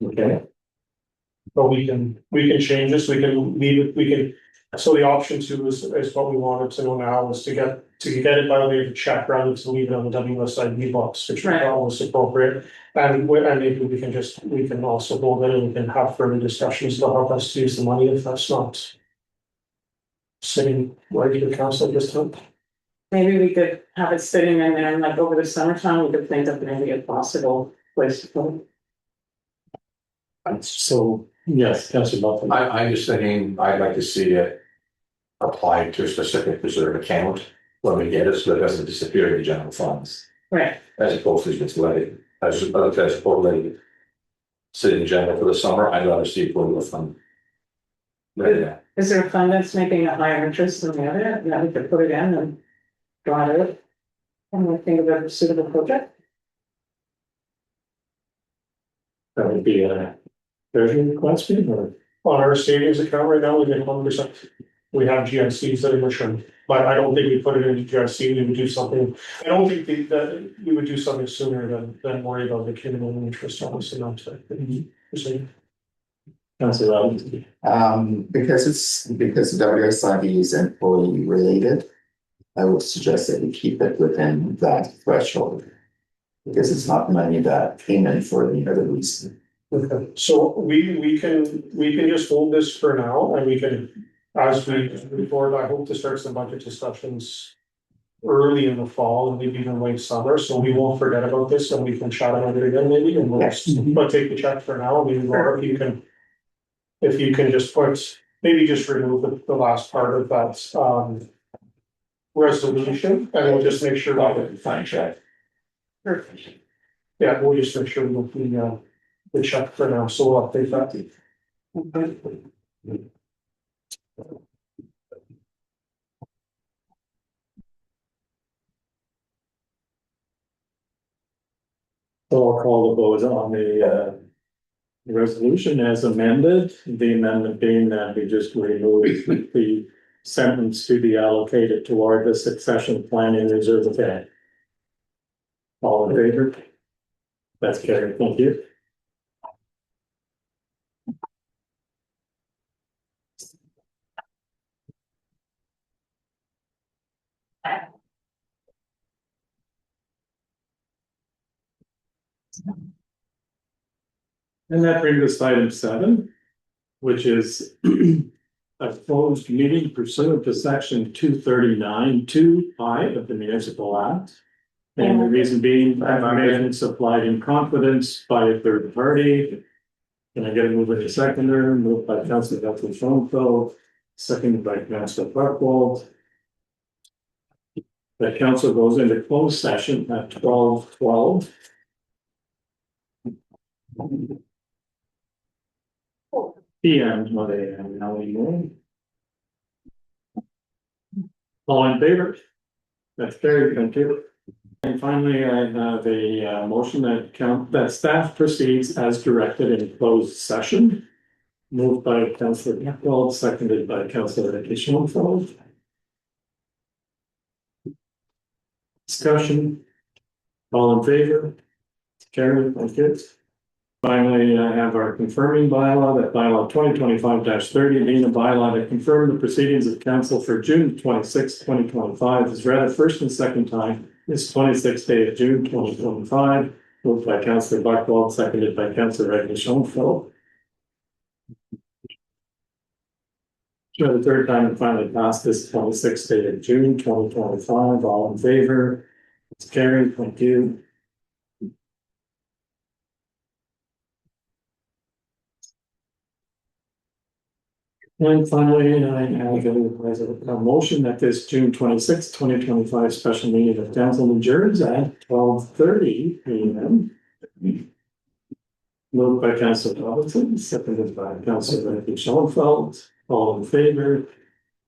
S1: Okay,
S7: But we can change this, we can leave it, we can, so the option two is what we wanted to know now, is to get it by way of a check rather than to leave it on the WSIB box, which we
S6: Right.
S7: thought was appropriate. And maybe we can also hold it and we can have further discussions to help us to use the money if that's not sitting regular council at this time.
S6: Maybe we could have it sitting in there and like over the summertime, we could think of maybe a possible place to put it.
S1: so, yes, Councillor Buckland.
S10: I'm just thinking, I'd like to see it applied to a specific reserve account when we get it, so it doesn't disappear in the general funds,
S6: Right,
S10: as opposed to just letting, as opposed to letting it sit in general for the summer. I'd rather see it go to the fund. Yeah,
S6: is there a fund that's making a higher interest than the other, that we could put it in and draw it out? And I think about the suitable project.
S1: That would be a treasury question or?
S7: On our savings account right now, we get 1%. We have GICs that are maturing, but I don't think we put it into GIC, we would do something. I don't think that we would do something sooner than worry about the accumulating interest on this amount.
S1: Councillor Robinson.
S9: Because the WSIB is employee related, I would suggest that we keep it within that threshold. Because it's not money that came in for any other reason.
S7: Okay, so we can just hold this for now and we can, as we move forward, I hope to start some budget discussions. Early in the fall and maybe even late summer, so we won't forget about this and we can chat about it again maybe and we'll
S9: Yes.
S7: but take the check for now, maybe Laura, if you can just put, maybe just remove the last part of that resolution and we'll just make sure.
S9: Fine check.
S7: Yeah, we'll just make sure we'll be the check for now, so we'll update that.
S1: So I'll call the vote on the resolution as amended, the amendment being that we just remove the sentence to be allocated toward the succession planning reserve account. All in favor? That's carried, thank you. And that brings us to item 7, which is a proposed meeting pursuant to section 239(2)(I) of the Municipal Act. And the reason being, information supplied in confidence by a third party. Can I get a move in a seconder? Moved by Councilor Guthrie Schoenfeld, seconded by Councilor Buckwald. The council goes into closed session at 12:12. PM, what AM now anymore. All in favor? That's carried, thank you. And finally, I have a motion that staff proceeds as directed in closed session. Moved by Councilor Buckwald, seconded by Councilor Schoenfeld. Discussion. All in favor? Carried, thank you. Finally, I have our confirming bylaw, that bylaw 2025-30, being a bylaw to confirm the proceedings of council for June 26, 2025 is read a first and second time. This 26th day of June 2025, moved by Councilor Buckwald, seconded by Councilor Schoenfeld. For the third time and finally passed this 26th day of June 2025. All in favor? It's carried, thank you. And finally, I have a motion that this June 26, 2025 special meeting of council adjourns at 12:30 PM. Moved by Councilor Robinson, seconded by Councilor Schoenfeld. All in favor?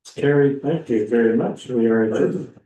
S1: It's carried. Thank you very much. We are adjourned.